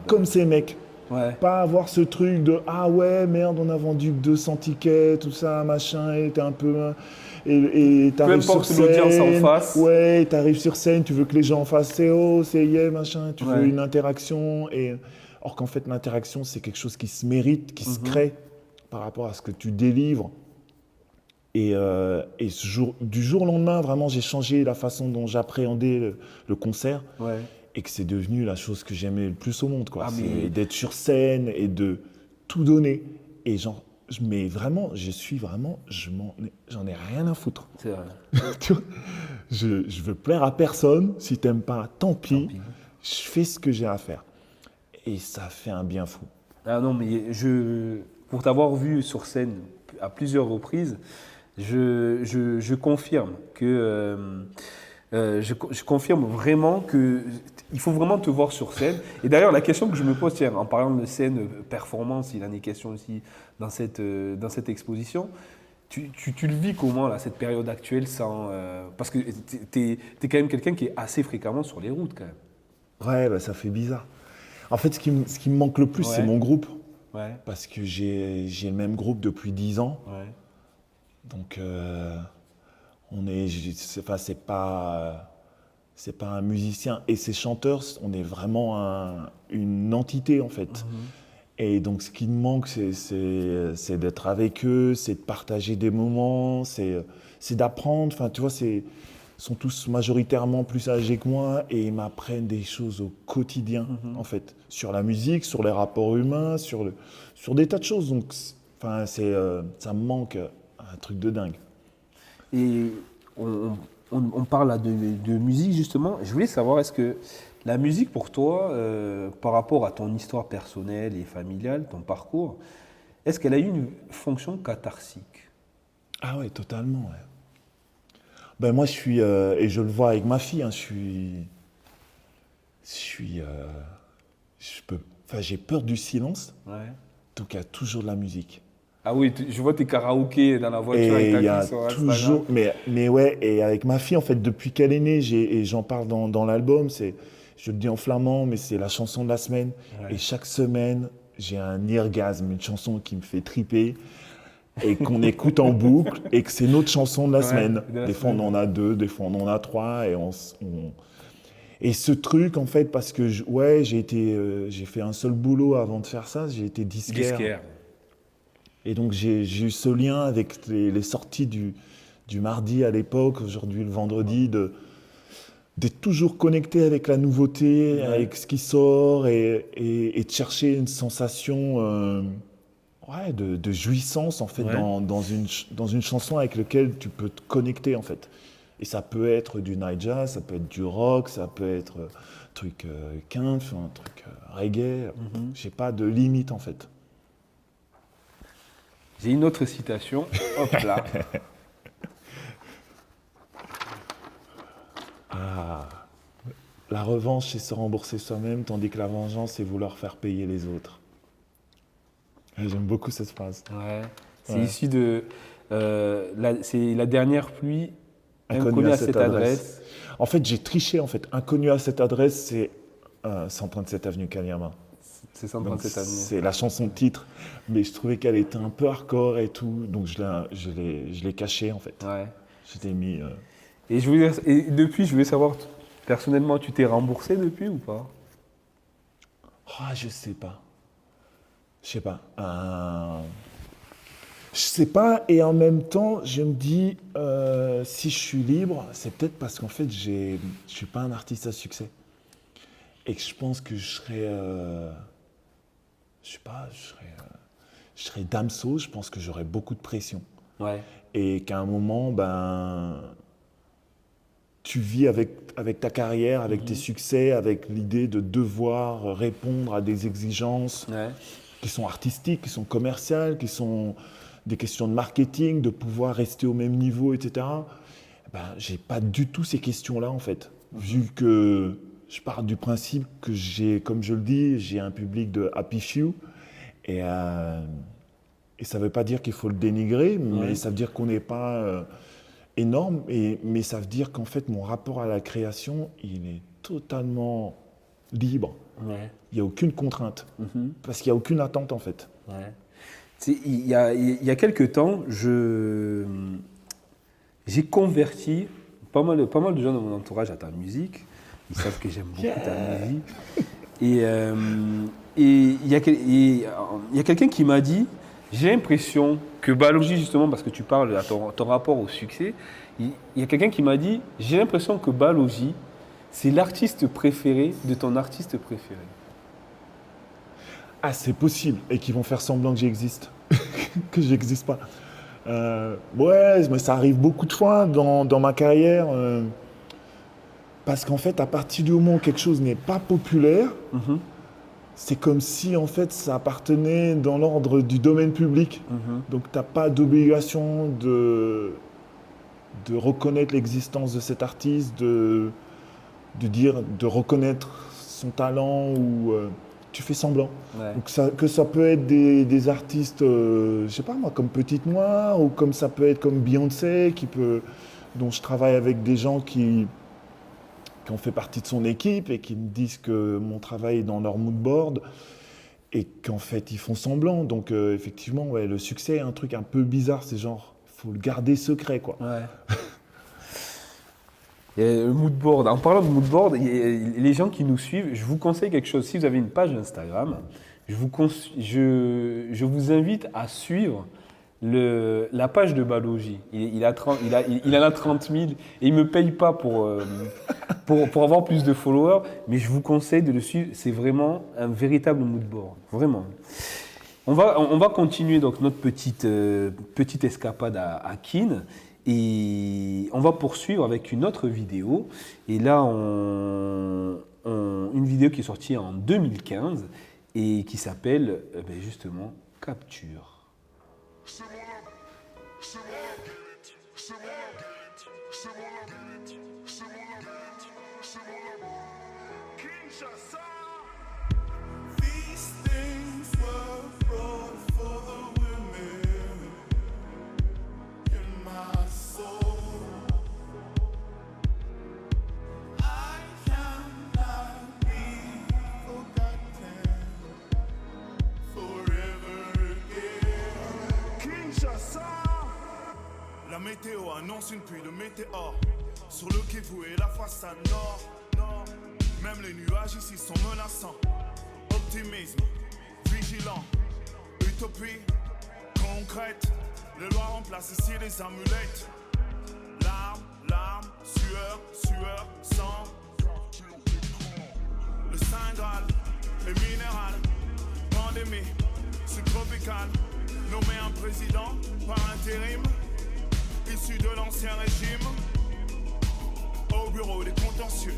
Comme ces mecs. Ouais. Pas avoir ce truc de ah ouais merde on a vendu que 200 tickets tout ça machin et t'es un peu et t'arrives sur importe l'audience en scène face. ouais t'arrives sur scène tu veux que les gens en fassent c'est oh c'est yeah machin tu veux Ouais. une interaction et or qu'en fait l'interaction c'est quelque chose qui se mérite qui se crée par rapport à ce que tu délivres et du jour au lendemain vraiment j'ai changé la façon dont j'appréhendais le concert Ouais. et que c'est devenu la chose que j'aimais le plus au monde, quoi. Ah, C'est mais- d'être sur scène et de tout donner. Et genre, mais vraiment, j'en ai rien à foutre. C'est vrai. Tu vois, je veux plaire à personne. Si t'aimes pas, tant pis. Je fais ce que j'ai à faire. Et ça fait un bien fou. Ah non, mais pour t'avoir vu sur scène à plusieurs reprises, je confirme que je confirme vraiment que il faut vraiment te voir sur scène. Et d'ailleurs, la question que je me pose, tiens, en parlant de scène performance, il en est question aussi dans cette exposition. Tu le vis comment, là, cette période actuelle, sans, parce que tu es quand même quelqu'un qui est assez fréquemment sur les routes, quand même. Ouais, bah, ça fait bizarre. En fait, ce qui me manque le plus, Ouais. c'est mon groupe. Ouais, Parce que j'ai le même groupe depuis 10 ans. ouais. Donc, c'est pas un musicien et ces chanteurs, on est vraiment une entité en fait. Et donc, ce qui me manque, c'est d'être avec eux, c'est de partager des moments, c'est d'apprendre. Enfin, tu vois, ils sont tous majoritairement plus âgés que moi et ils m'apprennent des choses au quotidien en fait, sur la musique, sur les rapports humains, sur des tas de choses. Donc, enfin, ça me manque un truc de dingue. Et on parle là de musique justement. Je voulais savoir, est-ce que la musique pour toi, par rapport à ton histoire personnelle et familiale, ton parcours, est-ce qu'elle a eu une fonction catharsique? Ah ouais, totalement. Ouais. Ben moi, je suis, et je le vois avec ma fille, hein, j'ai peur du silence, Ouais. donc il y a toujours de la musique. Ah oui, je vois tes karaokés dans la voiture Et avec il y ta a fille sur toujours, Instagram. mais ouais, et avec ma fille, en fait, depuis qu'elle est née, et j'en parle dans l'album, je le dis en flamand, mais c'est la chanson de la semaine. Ouais. Et chaque semaine, j'ai un orgasme, une chanson qui me fait triper, et qu'on écoute en boucle, et que c'est notre chanson de la Ouais, semaine. de la Des fois, on semaine. en a 2, des fois, on en a 3, et ce truc, en fait, parce que j'ai fait un seul boulot avant de faire ça, j'ai été disquaire. Et donc j'ai eu ce lien avec les sorties du mardi à l'époque, aujourd'hui le vendredi, d'être toujours connecté avec la nouveauté, Ouais. avec ce qui sort et de chercher une sensation de jouissance en fait Ouais. dans une chanson avec laquelle tu peux te connecter en fait. Et ça peut être du night jazz, ça peut être du rock, ça peut être un truc quinf, un truc reggae. J'ai pas de limite en fait. J'ai une autre citation. Hop là. La revanche, c'est se rembourser soi-même, tandis que la vengeance, c'est vouloir faire payer les autres. Et j'aime beaucoup cette phrase. Ouais. C'est Ouais. issu de c'est la dernière pluie inconnue à cette adresse. En fait, j'ai triché. En fait, inconnu à cette adresse, c'est 137 avenue Kanyama. C'est Donc, 137 avenue. c'est la chanson de titre, mais je trouvais qu'elle était un peu hardcore et tout, donc je l'ai cachée en fait. Ouais. Je l'ai mis. Et depuis, je voulais savoir, personnellement, tu t'es remboursé depuis ou pas? Ah, je sais pas. Je sais pas. Je sais pas, et en même temps, je me dis, si je suis libre, c'est peut-être parce qu'en fait, je suis pas un artiste à succès. Et que je pense que je serais. Je sais pas, je serais Damso, je pense que j'aurais beaucoup de pression. Ouais. Et qu'à un moment, tu vis avec ta carrière, avec tes succès, avec l'idée de devoir répondre à des exigences Ouais. qui sont artistiques, qui sont commerciales, qui sont des questions de marketing, de pouvoir rester au même niveau, etc. J'ai pas du tout ces questions-là, en fait. Vu que je pars du principe que comme je le dis, j'ai un public de happy few. Et ça ne veut pas dire qu'il faut le dénigrer, mais ça veut dire qu'on n'est pas énorme. Mais ça veut dire qu'en fait, mon rapport à la création, il est totalement libre. Ouais. Il n'y a aucune contrainte. Parce qu'il n'y a aucune attente, en fait. Ouais. Il y a quelques temps, j'ai converti pas mal de gens dans mon entourage à ta musique. Ils savent que j'aime beaucoup ta musique. Et il y a quelqu'un qui m'a dit, j'ai l'impression que Balogi, justement, parce que tu parles de ton rapport au succès, il y a quelqu'un qui m'a dit, j'ai l'impression que Balogi, c'est l'artiste préféré de ton artiste préféré. Ah, c'est possible. Et qu'ils vont faire semblant que j'existe. Que j'existe pas. Ouais, mais ça arrive beaucoup de fois dans ma carrière. Parce qu'en fait, à partir du moment où quelque chose n'est pas populaire, c'est comme si en fait ça appartenait dans l'ordre du domaine public. Donc tu n'as pas d'obligation de reconnaître l'existence de cet artiste, de reconnaître son talent ou tu fais semblant. Ouais. Donc que ça peut être des artistes, je sais pas moi, comme Petite Noire ou comme ça peut être comme Beyoncé, dont je travaille avec des gens qui ont fait partie de son équipe et qui me disent que mon travail est dans leur mood board et qu'en fait ils font semblant. Donc effectivement, ouais, le succès est un truc un peu bizarre, c'est genre, il faut le garder secret, quoi. Ouais. Et le mood board. En parlant de mood board, les gens qui nous suivent, je vous conseille quelque chose. Si vous avez une page Instagram, je vous invite à suivre la page de Balogi. Il en a 30 000 et il ne me paye pas pour avoir plus de followers, mais je vous conseille de le suivre. C'est vraiment un véritable mood board. Vraiment. On va continuer donc notre petite escapade à Keene. Et on va poursuivre avec une autre vidéo. Et là, une vidéo qui est sortie en 2015 et qui s'appelle justement Capture. La météo annonce une pluie de météores. Sur le Kivu et la façade nord. Même les nuages ici sont menaçants. Optimisme, vigilant, utopie, concrète. Les lois remplacent ici les amulettes. Larmes, sueur, sang. Le Saint Graal est minéral. Pandémie, subtropicale. Nommé un président par intérim. Issu de l'ancien régime. Au bureau des contentieux,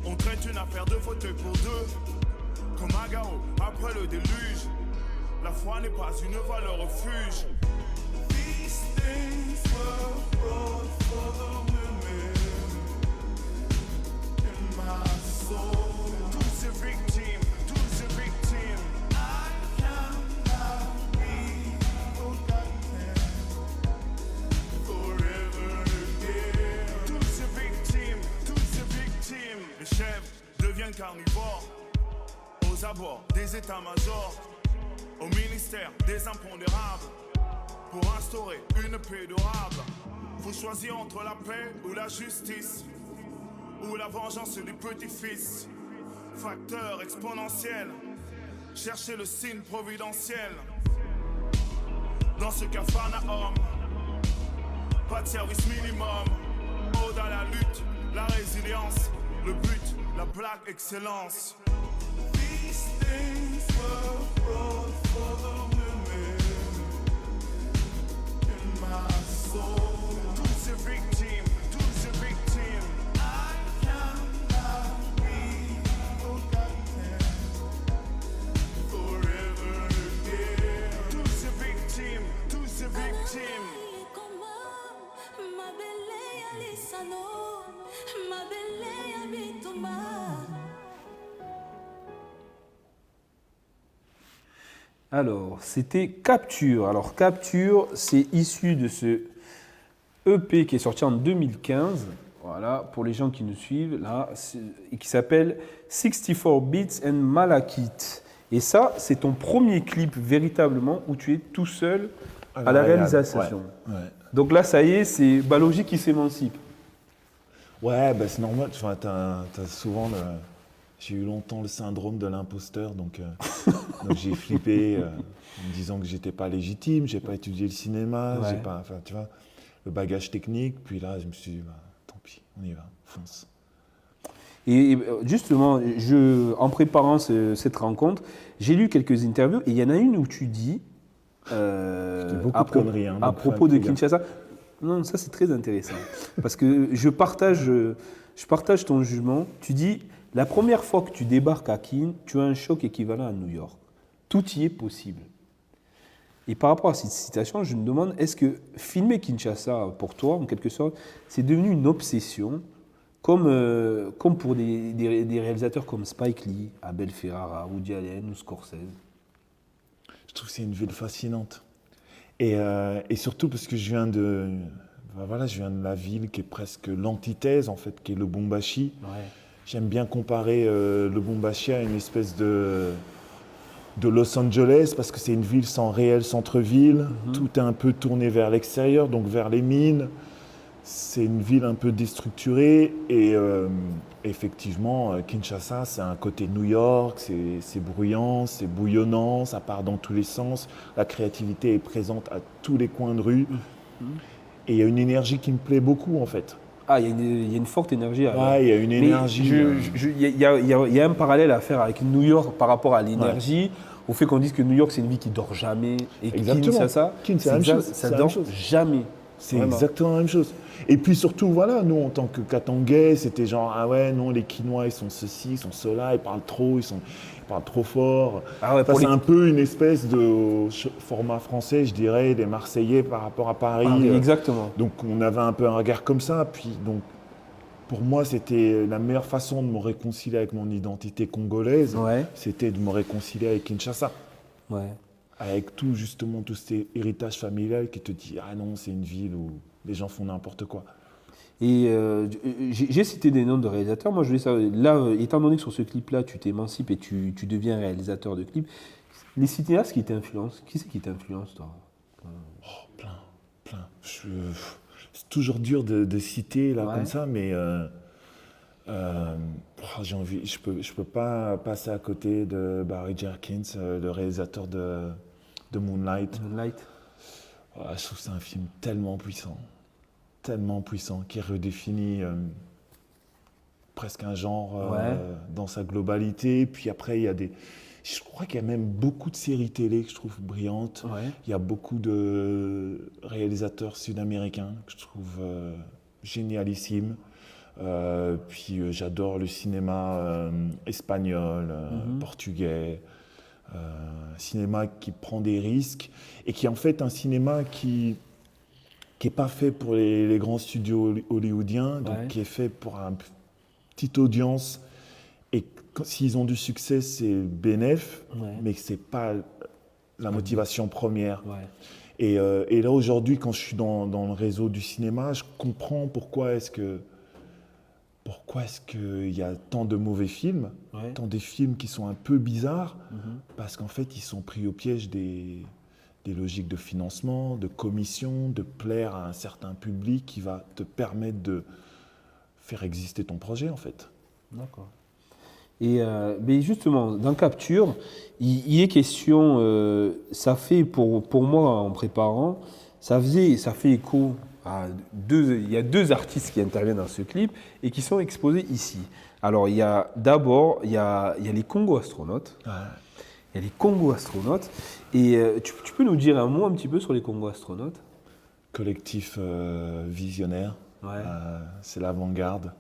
on traite une affaire de fauteuil pour deux. Comme Agao après le déluge. La foi n'est pas une valeur refuge. These things were brought for the women in my soul. Tous ces victimes. I cannot be forgotten. Toutes ces victimes. Les chefs deviennent carnivores. Aux abords des états-majors. Au ministère des impondérables. Pour instaurer une paix durable. Faut choisir entre la paix ou la justice. Ou la vengeance des petits-fils. Facteur exponentiel. Cherchez le signe providentiel. Dans ce capharnaüm. Pas de service minimum. Ode à la lutte, la résilience. Le but, la blague, excellence. These things were brought for the women in my soul. Toutes ces victimes. I cannot be forgotten forever again. Toutes ces victimes. Alors, c'était Capture. Alors, Capture, c'est issu de ce EP qui est sorti en 2015 Voilà, pour les gens qui nous suivent, là, et qui s'appelle 64 Beats and Malakith. Et ça, c'est ton premier clip véritablement où tu es tout seul à la réalisation. Ouais. Donc là, ça y est, c'est Balogi qui s'émancipe. Ouais, bah c'est normal. Enfin, t'as souvent j'ai eu longtemps le syndrome de l'imposteur, donc j'ai flippé en me disant que j'étais pas légitime, j'ai pas étudié le cinéma, Ouais. j'ai pas, enfin, tu vois, le bagage technique. Puis là, je me suis dit, bah, tant pis, on y va, fonce. Et justement, en préparant cette rencontre, j'ai lu quelques interviews et il y en a une où tu dis, beaucoup de conneries, hein, à donc propos de fais gaffe. Kinshasa, non, ça c'est très intéressant, parce que je partage ton jugement. Tu dis, la première fois que tu débarques à Kin, tu as un choc équivalent à New York. Tout y est possible. Et par rapport à cette citation, je me demande, est-ce que filmer Kinshasa, pour toi, en quelque sorte, c'est devenu une obsession, comme pour des réalisateurs comme Spike Lee, Abel Ferrara, Woody Allen ou Scorsese? Je trouve que c'est une ville fascinante. Et surtout parce que je viens de la ville qui est presque l'antithèse, en fait, qui est Lubumbashi. Ouais. J'aime bien comparer Lubumbashi à une espèce de Los Angeles, parce que c'est une ville sans réel centre-ville. Tout est un peu tourné vers l'extérieur, donc vers les mines. C'est une ville un peu déstructurée. Et effectivement, Kinshasa, c'est un côté New York, c'est bruyant, c'est bouillonnant, ça part dans tous les sens. La créativité est présente à tous les coins de rue. Et il y a une énergie qui me plaît beaucoup, en fait. Ah, il y a une forte énergie. Ouais, il y a une Mais énergie. il y a un parallèle à faire avec New York par rapport à l'énergie, au fait qu'on dise que New York, c'est une ville qui dort jamais. Et Exactement. Kinshasa, C'est la même chose. ça dort jamais. C'est Vraiment. exactement la même chose. Et puis surtout, voilà, nous, en tant que Katangais, c'était genre, ah ouais, non, les Quinois, ils sont ceci, ils sont cela, ils parlent trop fort. Ah ouais, Enfin, c'est un peu une espèce de format français, je dirais, des Marseillais par rapport à Paris. Exactement. Donc, on avait un peu un regard comme ça. Puis, donc, pour moi, c'était la meilleure façon de me réconcilier avec mon identité congolaise, Ouais. c'était de me réconcilier avec Kinshasa. Ouais. Avec tout, justement, tout cet héritage familial qui te dit, ah non, c'est une ville où les gens font n'importe quoi. Et j'ai cité des noms de réalisateurs. Moi, je voulais savoir, là, étant donné que sur ce clip-là, tu t'émancipes et tu deviens réalisateur de clips, les cinéastes qui t'influencent, qui c'est qui t'influence, toi? Plein. C'est toujours dur de citer là Ouais. comme ça, mais j'ai envie. Je peux pas passer à côté de Barry Jenkins, le réalisateur de Moonlight. Moonlight. Je trouve que c'est un film tellement puissant, qui redéfinit presque un genre dans sa globalité. Puis après, je crois qu'il y a même beaucoup de séries télé que je trouve brillantes. Ouais. Il y a beaucoup de réalisateurs sud-américains que je trouve génialissimes. Puis j'adore le cinéma espagnol, portugais. Cinéma qui prend des risques et qui est en fait un cinéma qui n'est pas fait pour les grands studios hollywoodiens, donc qui est fait pour une petite audience. Et s'ils ont du succès, c'est bénéf, mais ce n'est pas la motivation première. Ouais. Et là, aujourd'hui, quand je suis dans le réseau du cinéma, je comprends pourquoi est-ce qu'il y a tant de mauvais films, tant des films qui sont un peu bizarres, parce qu'en fait, ils sont pris au piège des logiques de financement, de commission, de plaire à un certain public qui va te permettre de faire exister ton projet, en fait. D'accord. Et mais justement, dans Capture, il est question, ça fait pour moi en préparant, ça fait écho à il y a deux artistes qui interviennent dans ce clip et qui sont exposés ici. Alors il y a d'abord il y a les Congo astronautes. Il y a les Congo astronautes et tu peux nous dire un mot un petit peu sur les Congo astronautes? Collectif visionnaire, c'est l'avant-garde.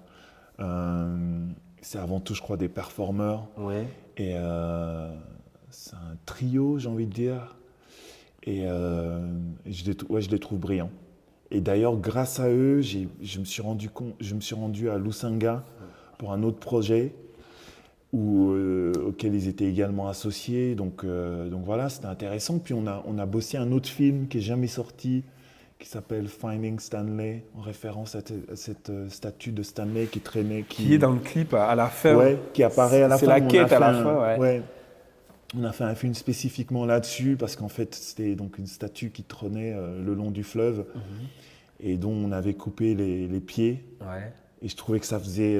C'est avant tout, je crois, des performeurs. Ouais. Et c'est un trio, j'ai envie de dire. Et je les trouve brillants. Et d'ailleurs, grâce à eux, je me suis rendu à Lusanga pour un autre projet auquel ils étaient également associés. Donc voilà, c'était intéressant. Puis on a bossé un autre film qui n'est jamais sorti, qui s'appelle Finding Stanley, en référence à cette statue de Stanley qui traînait. Qui est dans le clip à la fin. Ouais, qui apparaît à la fin. C'est la quête à la fin, ouais. On a fait un film spécifiquement là-dessus parce qu'en fait, c'était donc une statue qui trônait le long du fleuve et dont on avait coupé les pieds. Ouais. Et je trouvais que ça faisait...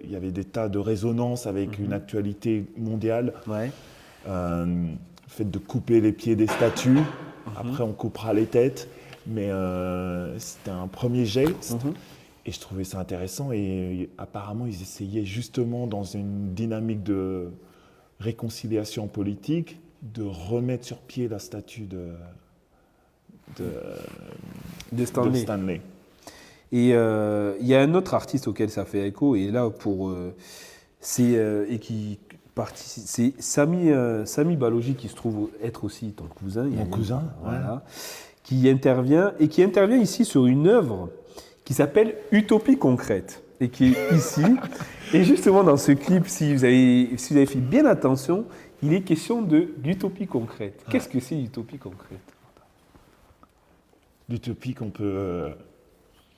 il y avait des tas de résonances avec une actualité mondiale. Ouais. Le fait de couper les pieds des statues. Après, on coupera les têtes. Mais c'était un premier geste. Et je trouvais ça intéressant. Et apparemment, ils essayaient justement, dans une dynamique de réconciliation politique, de remettre sur pied la statue de Stanley. Et il y a un autre artiste auquel ça fait écho, et là, c'est Sami Balogi, qui se trouve être aussi ton cousin. Mon cousin, voilà, qui intervient ici sur une œuvre qui s'appelle Utopie concrète, et qui est ici. Et justement, dans ce clip, si vous avez fait bien attention, il est question d'utopie concrète. Qu'est-ce que c'est l'utopie concrète? L'utopie qu'on peut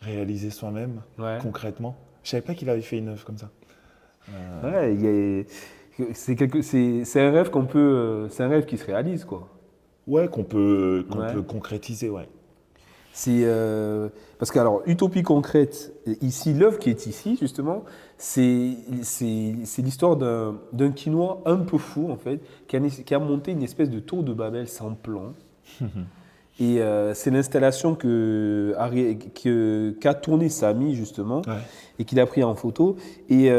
réaliser soi-même, concrètement. Je ne savais pas qu'il avait fait une œuvre comme ça. C'est un rêve c'est un rêve qui se réalise, quoi. Ouais, qu'on peut concrétiser, ouais. Parce que, alors, Utopie concrète, ici, l'œuvre qui est ici, justement, c'est l'histoire d'un Quinois un peu fou, en fait, qui a monté une espèce de tour de Babel sans plan. Et c'est l'installation qu'a tourné Sami, justement, et qu'il a pris en photo. Et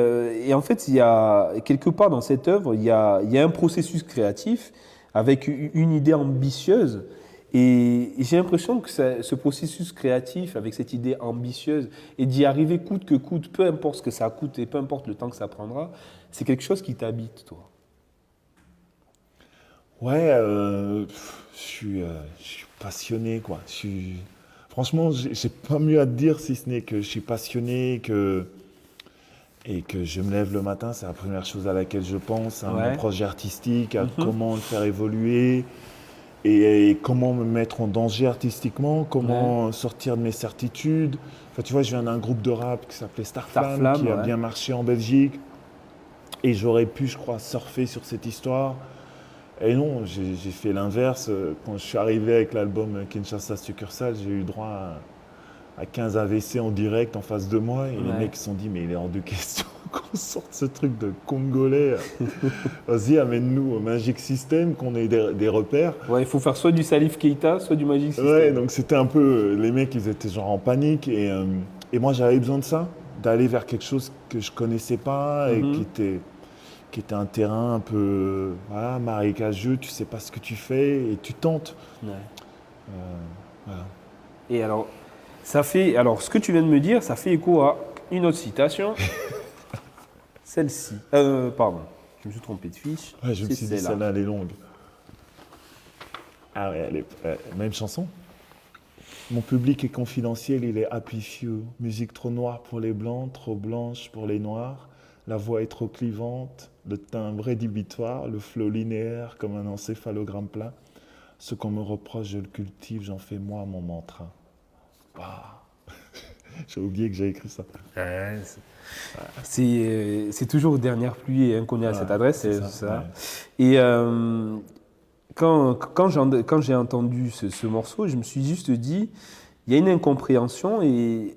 en fait, il y a, quelque part dans cette œuvre, il y a un processus créatif avec une idée ambitieuse. Et j'ai l'impression que ce processus créatif, avec cette idée ambitieuse, et d'y arriver coûte que coûte, peu importe ce que ça coûte et peu importe le temps que ça prendra, c'est quelque chose qui t'habite, toi. Ouais, je suis passionné, quoi. Franchement, j'ai pas mieux à te dire si ce n'est que je suis passionné et que je me lève le matin, c'est la première chose à laquelle je pense, à mon projet artistique, à comment le faire évoluer et comment me mettre en danger artistiquement, comment sortir de mes certitudes. Enfin, tu vois, je viens d'un groupe de rap qui s'appelait Starflame, qui a bien marché en Belgique. Et j'aurais pu, je crois, surfer sur cette histoire. Et non, j'ai fait l'inverse. Quand je suis arrivé avec l'album Kinshasa Succursale, j'ai eu droit à 15 AVC en direct en face de moi. Et les mecs se sont dit, mais il est hors de question qu'on sorte ce truc de Congolais. Vas-y, amène-nous au Magic System, qu'on ait des repères. Ouais, il faut faire soit du Salif Keita, soit du Magic System. Ouais, donc c'était un peu... Les mecs, ils étaient genre en panique. Et moi, j'avais besoin de ça, d'aller vers quelque chose que je connaissais pas et qui était un terrain un peu marécageux, tu sais pas ce que tu fais et tu tentes. Voilà. Et alors, ce que tu viens de me dire, ça fait écho à une autre citation. Celle-ci. Pardon, je me suis trompé de fiche. Ouais, je me suis dit, celle-là, elle est longue. Ah ouais, même chanson. Mon public est confidentiel, il est happy few. Musique trop noire pour les blancs, trop blanche pour les noirs. La voix est trop clivante, le timbre rédhibitoire, le flow linéaire comme un encéphalogramme plat. Ce qu'on me reproche, je le cultive, j'en fais moi mon mantra. Bah. J'ai oublié que j'ai écrit ça. C'est toujours dernière pluie et inconnu à cette adresse, c'est ça. Ouais. Et quand j'ai entendu ce morceau, je me suis juste dit, il y a une incompréhension et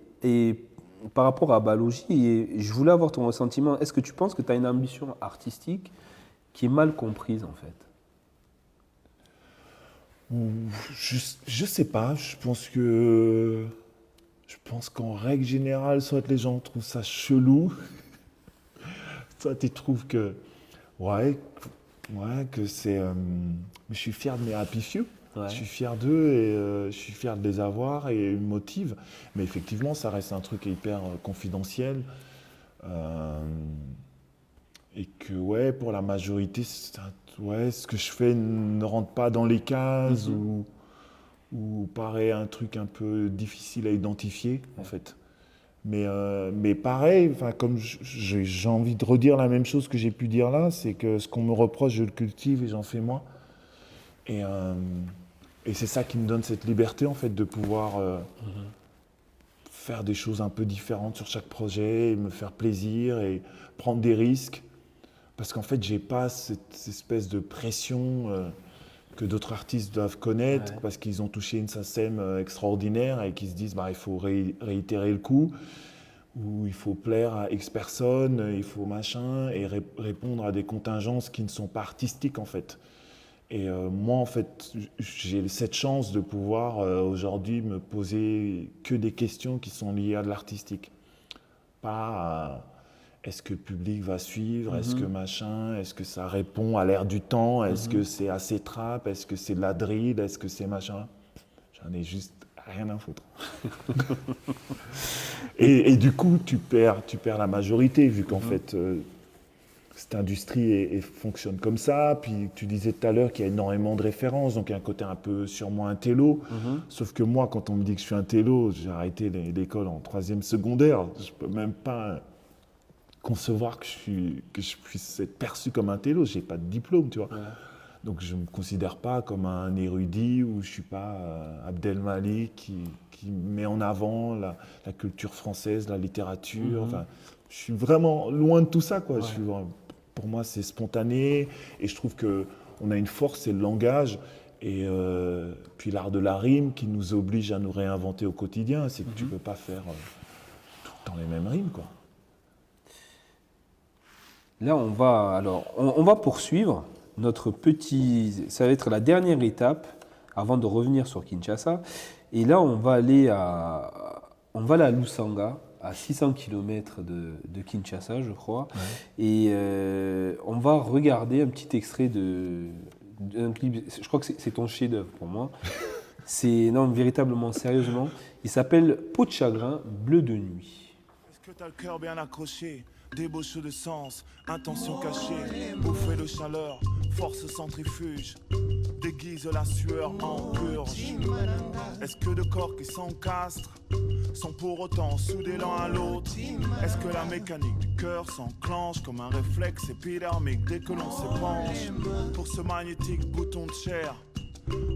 par rapport à Balogi, et je voulais avoir ton ressentiment. Est-ce que tu penses que tu as une ambition artistique qui est mal comprise, en fait? Je sais pas. Je pense qu'en règle générale, soit les gens trouvent ça chelou, soit ils trouvent que que c'est... je suis fier de mes Happy Few. Ouais. Je suis fier d'eux et je suis fier de les avoir et ils me motivent. Mais effectivement, ça reste un truc hyper confidentiel. Et que, pour la majorité, ce que je fais ne rentre pas dans les cases ou paraît un truc un peu difficile à identifier, en fait. Mais pareil, comme j'ai envie de redire la même chose que j'ai pu dire là, c'est que ce qu'on me reproche, je le cultive et j'en fais moi. Et c'est ça qui me donne cette liberté, en fait, de pouvoir faire des choses un peu différentes sur chaque projet, et me faire plaisir et prendre des risques. Parce qu'en fait, j'ai pas cette espèce de pression que d'autres artistes doivent connaître, parce qu'ils ont touché une SACEM extraordinaire et qu'ils se disent il faut réitérer le coup, ou il faut plaire à X personnes, il faut machin, et répondre à des contingences qui ne sont pas artistiques, en fait. Et moi, en fait, j'ai cette chance de pouvoir aujourd'hui me poser que des questions qui sont liées à de l'artistique. Pas à est-ce que le public va suivre, est-ce que machin, est-ce que ça répond à l'ère du temps, est-ce que c'est assez trap, est-ce que c'est de la drill, est-ce que c'est machin. J'en ai juste rien à foutre. et du coup, tu perds la majorité, vu qu'en fait, cette industrie fonctionne comme ça. Puis tu disais tout à l'heure qu'il y a énormément de références, donc il y a un côté un peu sûrement un télo. Sauf que moi, quand on me dit que je suis un télo, j'ai arrêté l'école en 3e secondaire. Je peux même pas concevoir que je puisse être perçu comme un télo. J'ai pas de diplôme, tu vois. Donc je me considère pas comme un érudit, ou je suis pas Abdelmalik qui met en avant la culture française, la littérature. Enfin, je suis vraiment loin de tout ça, quoi. Pour moi, c'est spontané, et je trouve qu'on a une force, c'est le langage, et puis l'art de la rime qui nous oblige à nous réinventer au quotidien. C'est que tu peux pas faire tout le temps les mêmes rimes, quoi. Là, on va poursuivre notre petit... Ça va être la dernière étape avant de revenir sur Kinshasa. Et là, on va aller à Lusanga, à 600 km de Kinshasa, je crois. Et on va regarder un petit extrait d'un clip. Je crois que c'est ton chef-d'œuvre pour moi. Non, véritablement, sérieusement. Il s'appelle Peau de chagrin, bleu de nuit. Est-ce que t'as le cœur bien accroché? Débauche de sens, intention cachée, bouffée de chaleur, force centrifuge, déguise la sueur en purge. Est-ce que deux corps qui s'encastrent sont pour autant soudés l'un à l'autre? Est-ce que la mécanique du cœur s'enclenche comme un réflexe épidermique dès que l'on s'épanche pour ce magnétique bouton de chair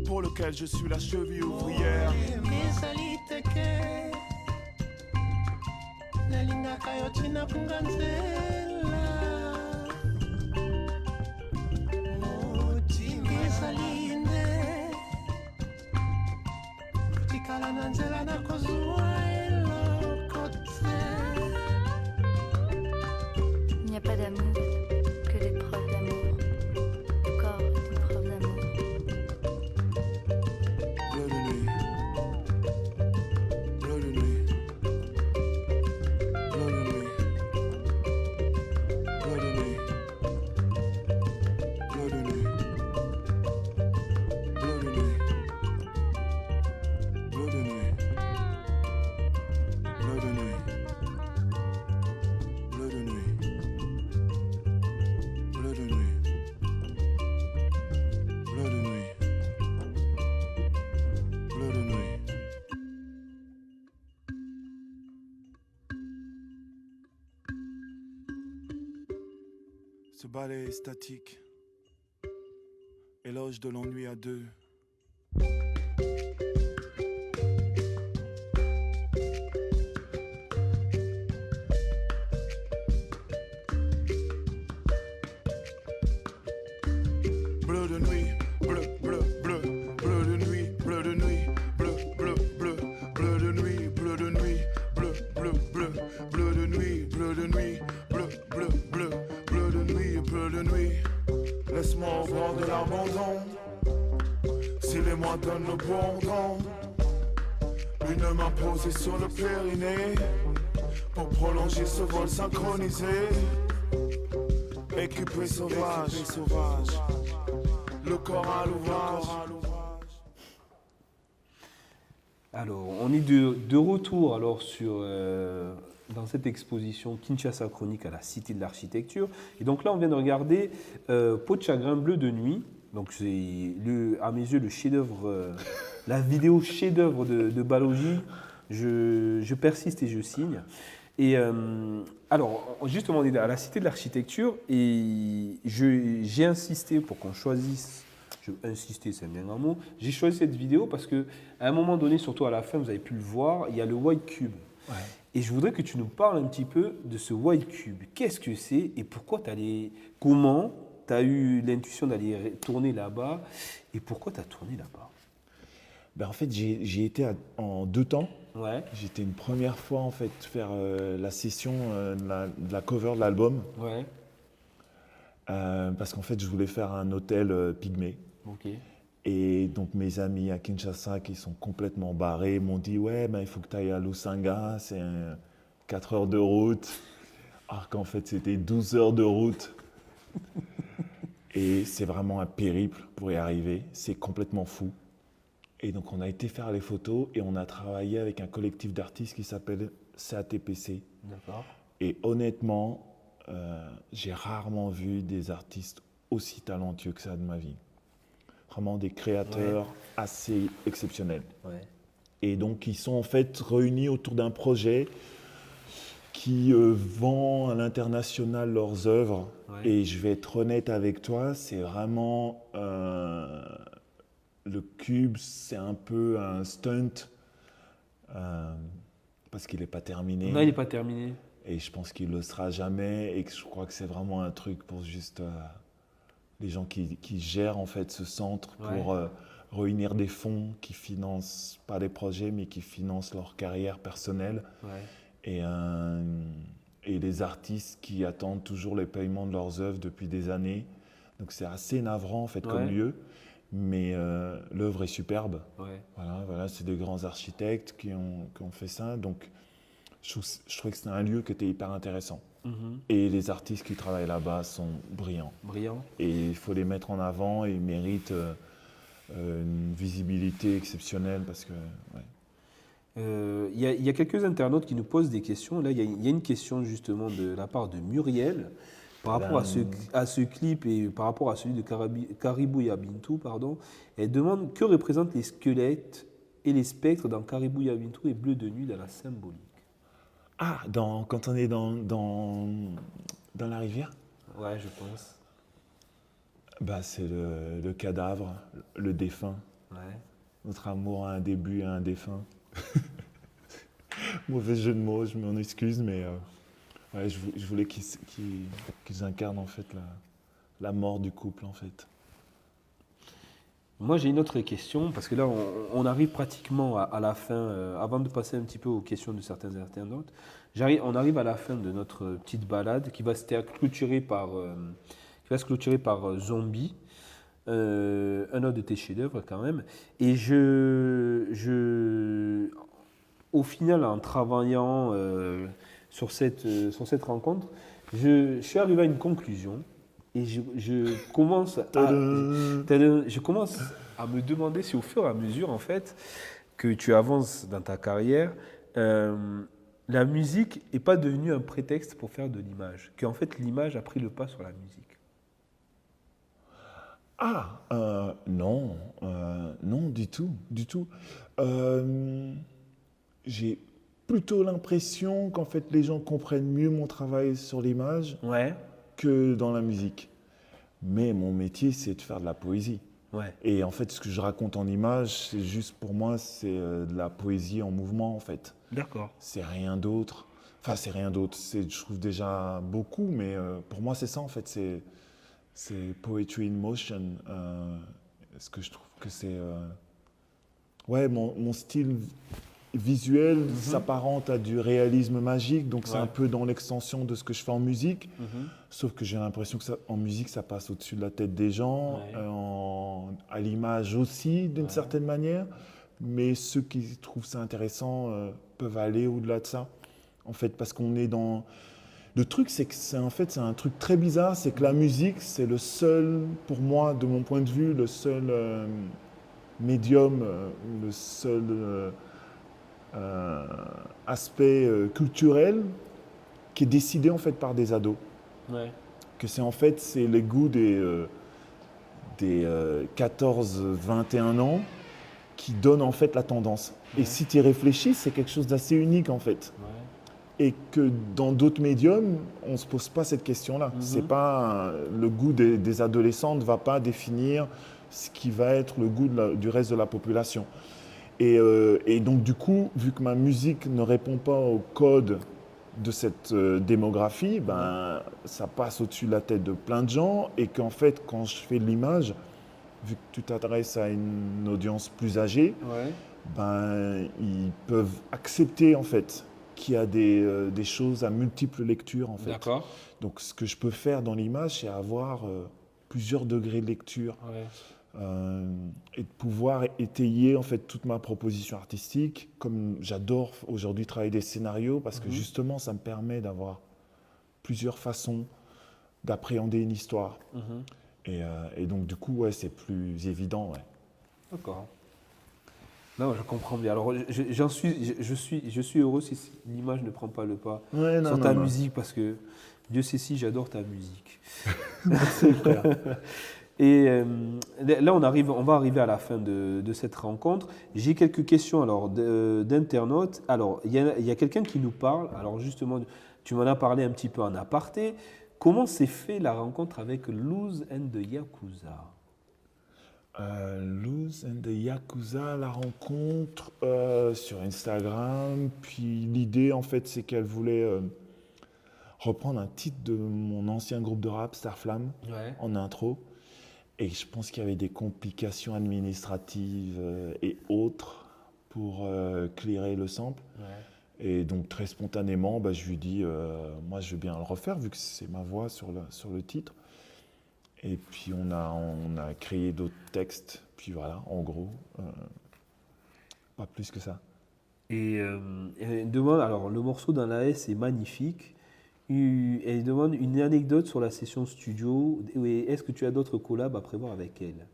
pour lequel je suis la cheville ouvrière? nalingaka yo tina kunganzela otingesalinde tikala na nzela nakozwa eloko te. Il n'y a pas d'amour que des preuves d'amour, encore une preuve d'amour. Bleu de nuit, bleu de nuit. Ce ballet statique, éloge de l'ennui à deux. Bleu de nuit, bleu, bleu, bleu, bleu de nuit, bleu de nuit, bleu, bleu, bleu, bleu de nuit, bleu de nuit, bleu, bleu, bleu, bleu de nuit, bleu de nuit, bleu, bleu, bleu. Bleu de nuit, laisse-moi au bord de l'abandon. Si les mois donnent le bon temps, une main posée sur le périnée pour prolonger ce vol synchronisé. Équipé sauvage, le corps à l'ouvrage. Alors, on est de retour alors dans cette exposition Kinshasa Chronique à la Cité de l'Architecture. Et donc là, on vient de regarder Peau de chagrin, bleu de nuit. Donc c'est, à mes yeux, le chef-d'œuvre, la vidéo chef-d'œuvre de Balogi. Je persiste et je signe. Et alors, justement, on est à la Cité de l'Architecture et j'ai insisté pour qu'on choisisse je veux insister, c'est bien un mot. J'ai choisi cette vidéo parce qu'à un moment donné, surtout à la fin, vous avez pu le voir, il y a le White Cube. Ouais. Et je voudrais que tu nous parles un petit peu de ce White Cube. Qu'est-ce que c'est et pourquoi comment tu as eu l'intuition d'aller tourner là-bas et pourquoi tu as tourné là-bas? Ben, en fait, j'y été en 2 temps. Ouais, J'étais une première fois en fait faire la session de la cover de l'album ouais, parce qu'en fait je voulais faire un hôtel pygmée. ok. Et donc mes amis à Kinshasa qui sont complètement barrés m'ont dit ouais ben il faut que tu ailles à Lusanga, c'est 4 heures de route. Alors qu'en fait c'était 12 heures de route. Et c'est vraiment un périple pour y arriver, c'est complètement fou. Et donc on a été faire les photos et on a travaillé avec un collectif d'artistes qui s'appelle CATPC. D'accord. Et honnêtement, j'ai rarement vu des artistes aussi talentueux que ça de ma vie. Vraiment des créateurs assez exceptionnels. Ouais. Et donc ils sont en fait réunis autour d'un projet qui vend à l'international leurs œuvres. Ouais. Et je vais être honnête avec toi, c'est vraiment... le Cube, c'est un peu un stunt parce qu'il n'est pas terminé. Non, il n'est pas terminé. Et je pense qu'il ne le sera jamais et que je crois que c'est vraiment un truc pour juste les gens qui gèrent en fait ce centre pour réunir des fonds qui financent pas des projets mais qui financent leur carrière personnelle. Ouais. Et les artistes qui attendent toujours les paiements de leurs œuvres depuis des années. Donc c'est assez navrant en fait comme lieu. Mais l'œuvre est superbe. Ouais. Voilà, c'est des grands architectes qui ont fait ça. Donc, je trouve que c'est un lieu qui était hyper intéressant. Et les artistes qui travaillent là-bas sont brillants. Brillant. Et il faut les mettre en avant et ils méritent une visibilité exceptionnelle parce que... Ouais. Il y a quelques internautes qui nous posent des questions. Là, il y a une question justement de la part de Muriel. Par rapport à ce clip et par rapport à celui de Caribou Yabintou, pardon, elle demande que représentent les squelettes et les spectres dans Caribou Yabintou et Bleu de nuit dans la symbolique. Ah, quand on est dans la rivière? Ouais, je pense. Bah, c'est le cadavre, le défunt. Ouais. Notre amour a un début et un défunt. Mauvais jeu de mots, je m'en excuse, mais... Ouais, je voulais qu'ils incarnent en fait la mort du couple en fait. Moi j'ai une autre question parce que là on arrive pratiquement à la fin, avant de passer un petit peu aux questions de certains internautes, on arrive à la fin de notre petite balade qui va se clôturer par Zombie, un autre de tes chefs-d'œuvre quand même. Et au final en travaillant sur cette rencontre, je suis arrivé à une conclusion et je commence à me demander si au fur et à mesure en fait que tu avances dans ta carrière, la musique n'est pas devenue un prétexte pour faire de l'image, qu'en fait l'image a pris le pas sur la musique. Non, non du tout. J'ai plutôt l'impression qu'en fait les gens comprennent mieux mon travail sur l'image que dans la musique. Mais mon métier, c'est de faire de la poésie. Ouais. Et en fait, ce que je raconte en image, c'est juste pour moi, c'est de la poésie en mouvement en fait. D'accord. C'est rien d'autre. Enfin, c'est rien d'autre. Je trouve déjà beaucoup, mais pour moi, c'est ça en fait. C'est poetry in motion. Ce que je trouve que c'est... Ouais, mon style visuel s'apparente à du réalisme magique, donc c'est un peu dans l'extension de ce que je fais en musique, sauf que j'ai l'impression que en musique ça passe au-dessus de la tête des gens, à l'image aussi d'une certaine manière, mais ceux qui trouvent ça intéressant peuvent aller au-delà de ça, en fait, parce qu'on est dans... Le truc, c'est que c'est un truc très bizarre, c'est que la musique, c'est le seul, pour moi, de mon point de vue, le seul médium, le seul... aspect culturel qui est décidé en fait par des ados. Que c'est les goûts des 14-21 ans qui donnent en fait la tendance. Et si tu y réfléchis, c'est quelque chose d'assez unique en fait. Et que dans d'autres médiums, on ne se pose pas cette question-là. C'est pas le goût des adolescents ne va pas définir ce qui va être le goût du reste de la population. Et donc du coup, vu que ma musique ne répond pas au code de cette démographie, ben, ça passe au-dessus de la tête de plein de gens et qu'en fait, quand je fais de l'image, vu que tu t'adresses à une audience plus âgée, ben, ils peuvent accepter en fait qu'il y a des choses à multiples lectures en fait. D'accord. Donc ce que je peux faire dans l'image, c'est avoir plusieurs degrés de lecture et de pouvoir étayer en fait toute ma proposition artistique. Comme j'adore aujourd'hui travailler des scénarios parce que justement ça me permet d'avoir plusieurs façons d'appréhender une histoire. Et donc du coup ouais, c'est plus évident. Ouais. D'accord. Non, je comprends bien. Alors, je suis heureux si l'image ne prend pas le pas sur ta musique parce que Dieu sait si j'adore ta musique. Merci frère. Et là, on va arriver à la fin de cette rencontre. J'ai quelques questions alors d'internautes. Alors, il y a quelqu'un qui nous parle. Alors, justement, tu m'en as parlé un petit peu en aparté. Comment s'est fait la rencontre avec Luz and the Yakuza? Luz and the Yakuza, la rencontre sur Instagram. Puis l'idée, en fait, c'est qu'elle voulait reprendre un titre de mon ancien groupe de rap, Starflame, en intro. Et je pense qu'il y avait des complications administratives et autres pour clearer le sample. Et donc, très spontanément, bah, je lui dis, moi, je veux bien le refaire, vu que c'est ma voix sur le titre. Et puis, on a créé d'autres textes. Puis voilà, en gros, pas plus que ça. Et elle demande, alors, le morceau dans la S est magnifique. Elle demande une anecdote sur la session studio. Est-ce que tu as d'autres collabs à prévoir avec elle?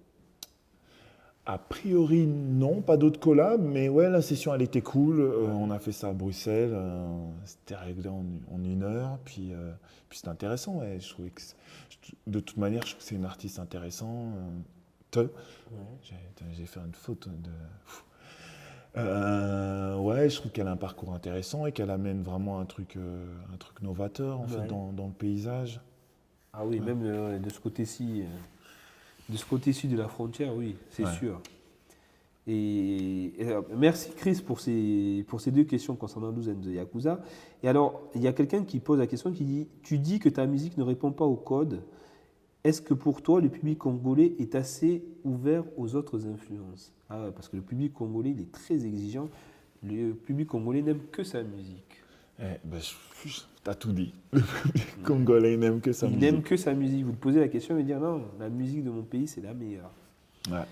A priori, non, pas d'autres collabs, mais ouais, la session, elle était cool. On a fait ça à Bruxelles. C'était réglé en 1 heure. Puis c'était intéressant. Ouais. Je trouvais que de toute manière, je trouve que c'est une artiste intéressante. J'ai fait une faute de... ouais, je trouve qu'elle a un parcours intéressant et qu'elle amène vraiment un truc novateur en fait, dans le paysage. Ah oui, même de ce côté-ci de la frontière, oui, c'est sûr. Et merci Chris pour ces 2 questions concernant Luz and the Yakuza. Et alors, il y a quelqu'un qui pose la question qui dit « Tu dis que ta musique ne répond pas au code. Est-ce que pour toi, le public congolais est assez ouvert aux autres influences ?» Ah ouais, parce que le public congolais, il est très exigeant. Le public congolais n'aime que sa musique. T'as tout dit. Le public congolais n'aime que sa musique. Il n'aime que sa musique. Vous te posez la question et dire non, la musique de mon pays, c'est la meilleure. Ouais.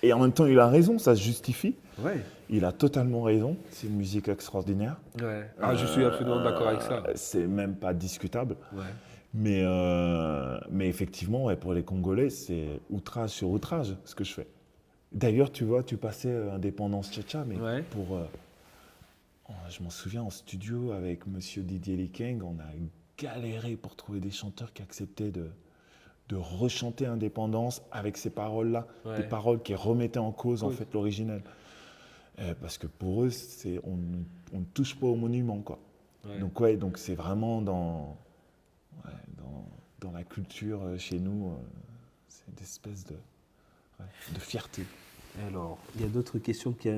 Et en même temps, il a raison, ça se justifie. Ouais. Il a totalement raison. C'est une musique extraordinaire. Ouais. Ah, je suis absolument d'accord avec ça. C'est même pas discutable. Ouais. Mais effectivement, ouais, pour les Congolais, c'est outrage sur outrage ce que je fais. D'ailleurs, tu vois, tu passais Indépendance Tchatcha, mais pour... je m'en souviens, en studio avec monsieur Didier Likeng, on a galéré pour trouver des chanteurs qui acceptaient de rechanter Indépendance avec ces paroles-là, des paroles qui remettaient en cause en fait l'originel. Parce que pour eux, on ne touche pas au monument, quoi. Ouais. Donc c'est vraiment dans la culture chez nous, c'est une espèce de fierté. Alors, il y a d'autres questions qui...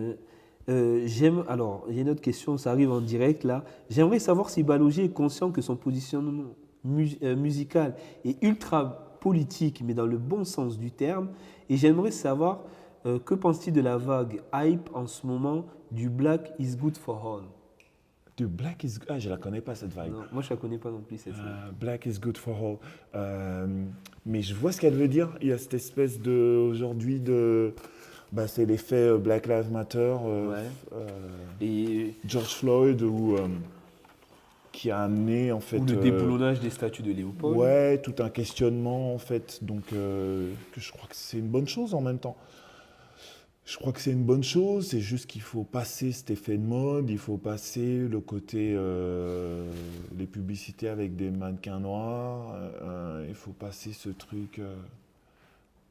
alors, il y a une autre question, ça arrive en direct là. J'aimerais savoir si Balogi est conscient que son positionnement musical est ultra politique, mais dans le bon sens du terme. Et j'aimerais savoir que pense-t-il de la vague hype en ce moment du Black is good for all? Du Black is good... Ah, je la connais pas cette vague. Non, moi, je la connais pas non plus cette vague. Black is good for all. Mais je vois ce qu'elle veut dire. Il y a cette espèce aujourd'hui de... c'est l'effet Black Lives Matter, et George Floyd, qui a amené en fait... Ou le déboulonnage des statues de Léopold. Ouais, tout un questionnement en fait, donc que je crois que c'est une bonne chose en même temps. Je crois que c'est une bonne chose, c'est juste qu'il faut passer cet effet de mode, il faut passer le côté, les publicités avec des mannequins noirs, il faut passer ce truc...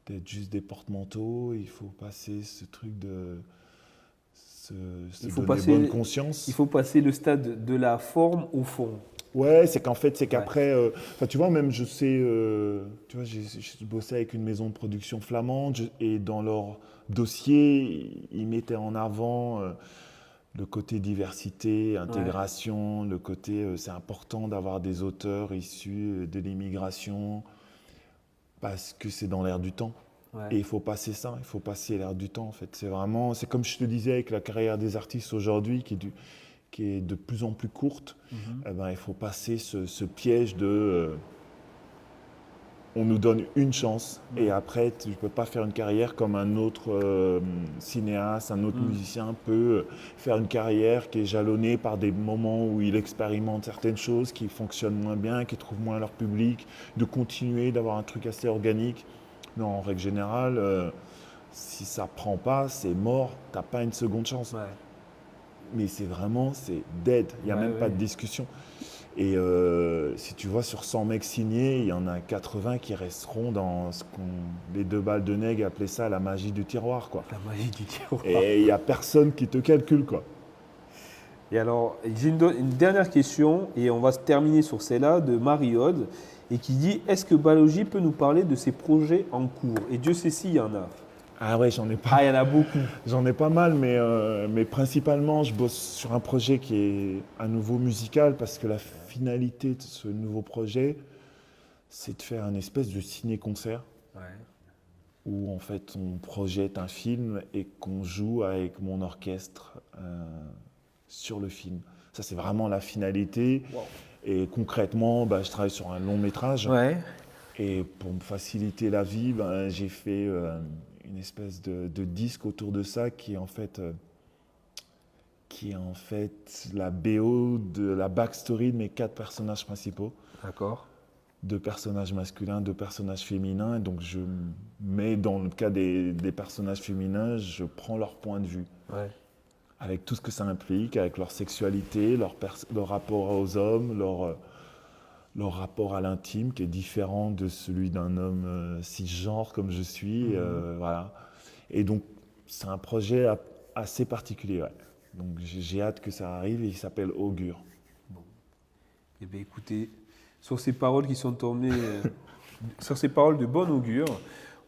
d'être juste des porte-manteaux, il faut passer ce truc de il faut passer, bonne conscience. Il faut passer le stade de la forme au fond. Ouais, c'est qu'en fait, c'est qu'après, tu vois, même je sais, tu vois, j'ai bossé avec une maison de production flamande et dans leur dossier, ils mettaient en avant le côté diversité, intégration, le côté, c'est important d'avoir des auteurs issus de l'immigration parce que c'est dans l'air du temps. Ouais. Et il faut passer ça, il faut passer l'air du temps en fait. C'est vraiment, c'est comme je te disais avec la carrière des artistes aujourd'hui qui est de plus en plus courte. Eh ben, il faut passer ce piège de on nous donne une chance et après tu ne peux pas faire une carrière comme un autre cinéaste, un autre musicien peut faire une carrière qui est jalonnée par des moments où il expérimente certaines choses qui fonctionnent moins bien, qui trouvent moins leur public, de continuer d'avoir un truc assez organique. Non, en règle générale, si ça ne prend pas, c'est mort, tu n'as pas une seconde chance. Ouais. Mais c'est dead, il n'y a même pas de discussion. Et si tu vois, sur 100 mecs signés, il y en a 80 qui resteront dans ce les 2 balles de nègre appelaient ça la magie du tiroir, quoi. La magie du tiroir. Et il n'y a personne qui te calcule, quoi. Et alors, j'ai une dernière question, et on va se terminer sur celle-là, de Marie-Aude, et qui dit « Est-ce que Balogi peut nous parler de ses projets en cours ?» Et Dieu sait s'il y en a. Ah ouais, j'en ai pas. Ah, il y en a beaucoup. J'en ai pas mal, mais principalement, je bosse sur un projet qui est à nouveau musical parce que la finalité de ce nouveau projet, c'est de faire une espèce de ciné-concert où en fait on projette un film et qu'on joue avec mon orchestre sur le film. Ça, c'est vraiment la finalité. Wow. Et concrètement, je travaille sur un long métrage. Ouais. Et pour me faciliter la vie, j'ai fait une espèce de disque autour de ça qui est en fait la BO de la backstory de mes 4 personnages principaux. D'accord. 2 personnages masculins, 2 personnages féminins. Donc je mets dans le cas des personnages féminins, je prends leur point de vue. Ouais. Avec tout ce que ça implique, avec leur sexualité, leur rapport aux hommes, leur rapport à l'intime qui est différent de celui d'un homme cisgenre comme je suis. Voilà. Et donc, c'est un projet assez particulier. Ouais. Donc, j'ai hâte que ça arrive et il s'appelle Augure. Bon. Eh bien, écoutez, sur ces paroles qui sont tombées, sur ces paroles de bon augure,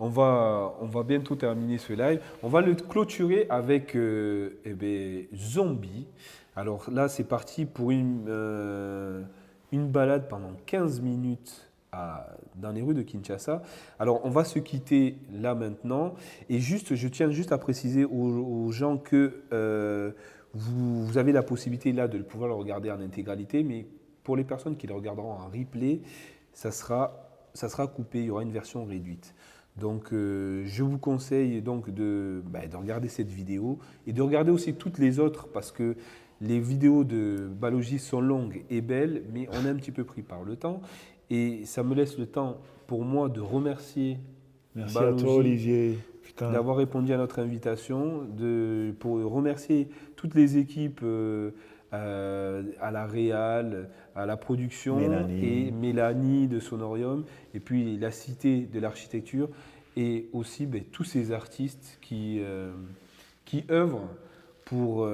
on va bientôt terminer ce live. On va le clôturer avec Zombie. Alors là, c'est parti pour une balade pendant 15 minutes dans les rues de Kinshasa. Alors, on va se quitter là maintenant. Et je tiens juste à préciser aux gens que vous avez la possibilité là de pouvoir le regarder en intégralité, mais pour les personnes qui le regarderont en replay, ça sera coupé, il y aura une version réduite. Donc, je vous conseille donc de regarder cette vidéo et de regarder aussi toutes les autres parce que les vidéos de Balogi sont longues et belles, mais on est un petit peu pris par le temps. Et ça me laisse le temps pour moi de remercier Merci à toi, Olivier. D'avoir répondu à notre invitation, pour remercier toutes les équipes à la réal, à la production, et Mélanie de Sonorium, et puis la Cité de l'Architecture, et aussi tous ces artistes qui œuvrent pour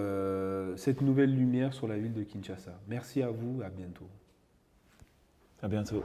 cette nouvelle lumière sur la ville de Kinshasa. Merci à vous, à bientôt. À bientôt.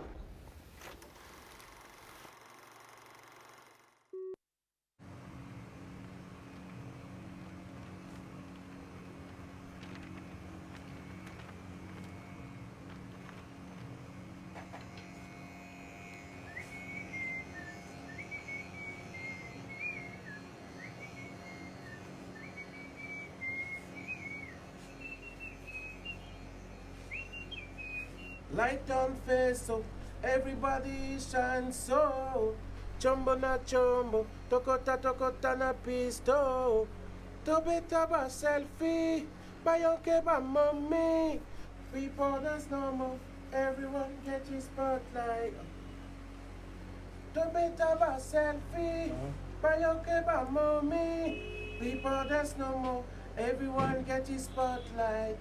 Light on face, so everybody shine so. Chombo na chombo, tokota na pisto. Tobeta ba selfie, bayonke ba mommy. People that's normal, everyone get his spotlight. Tobeta ba selfie, bayonke ba mommy. People that's normal, everyone get his spotlight.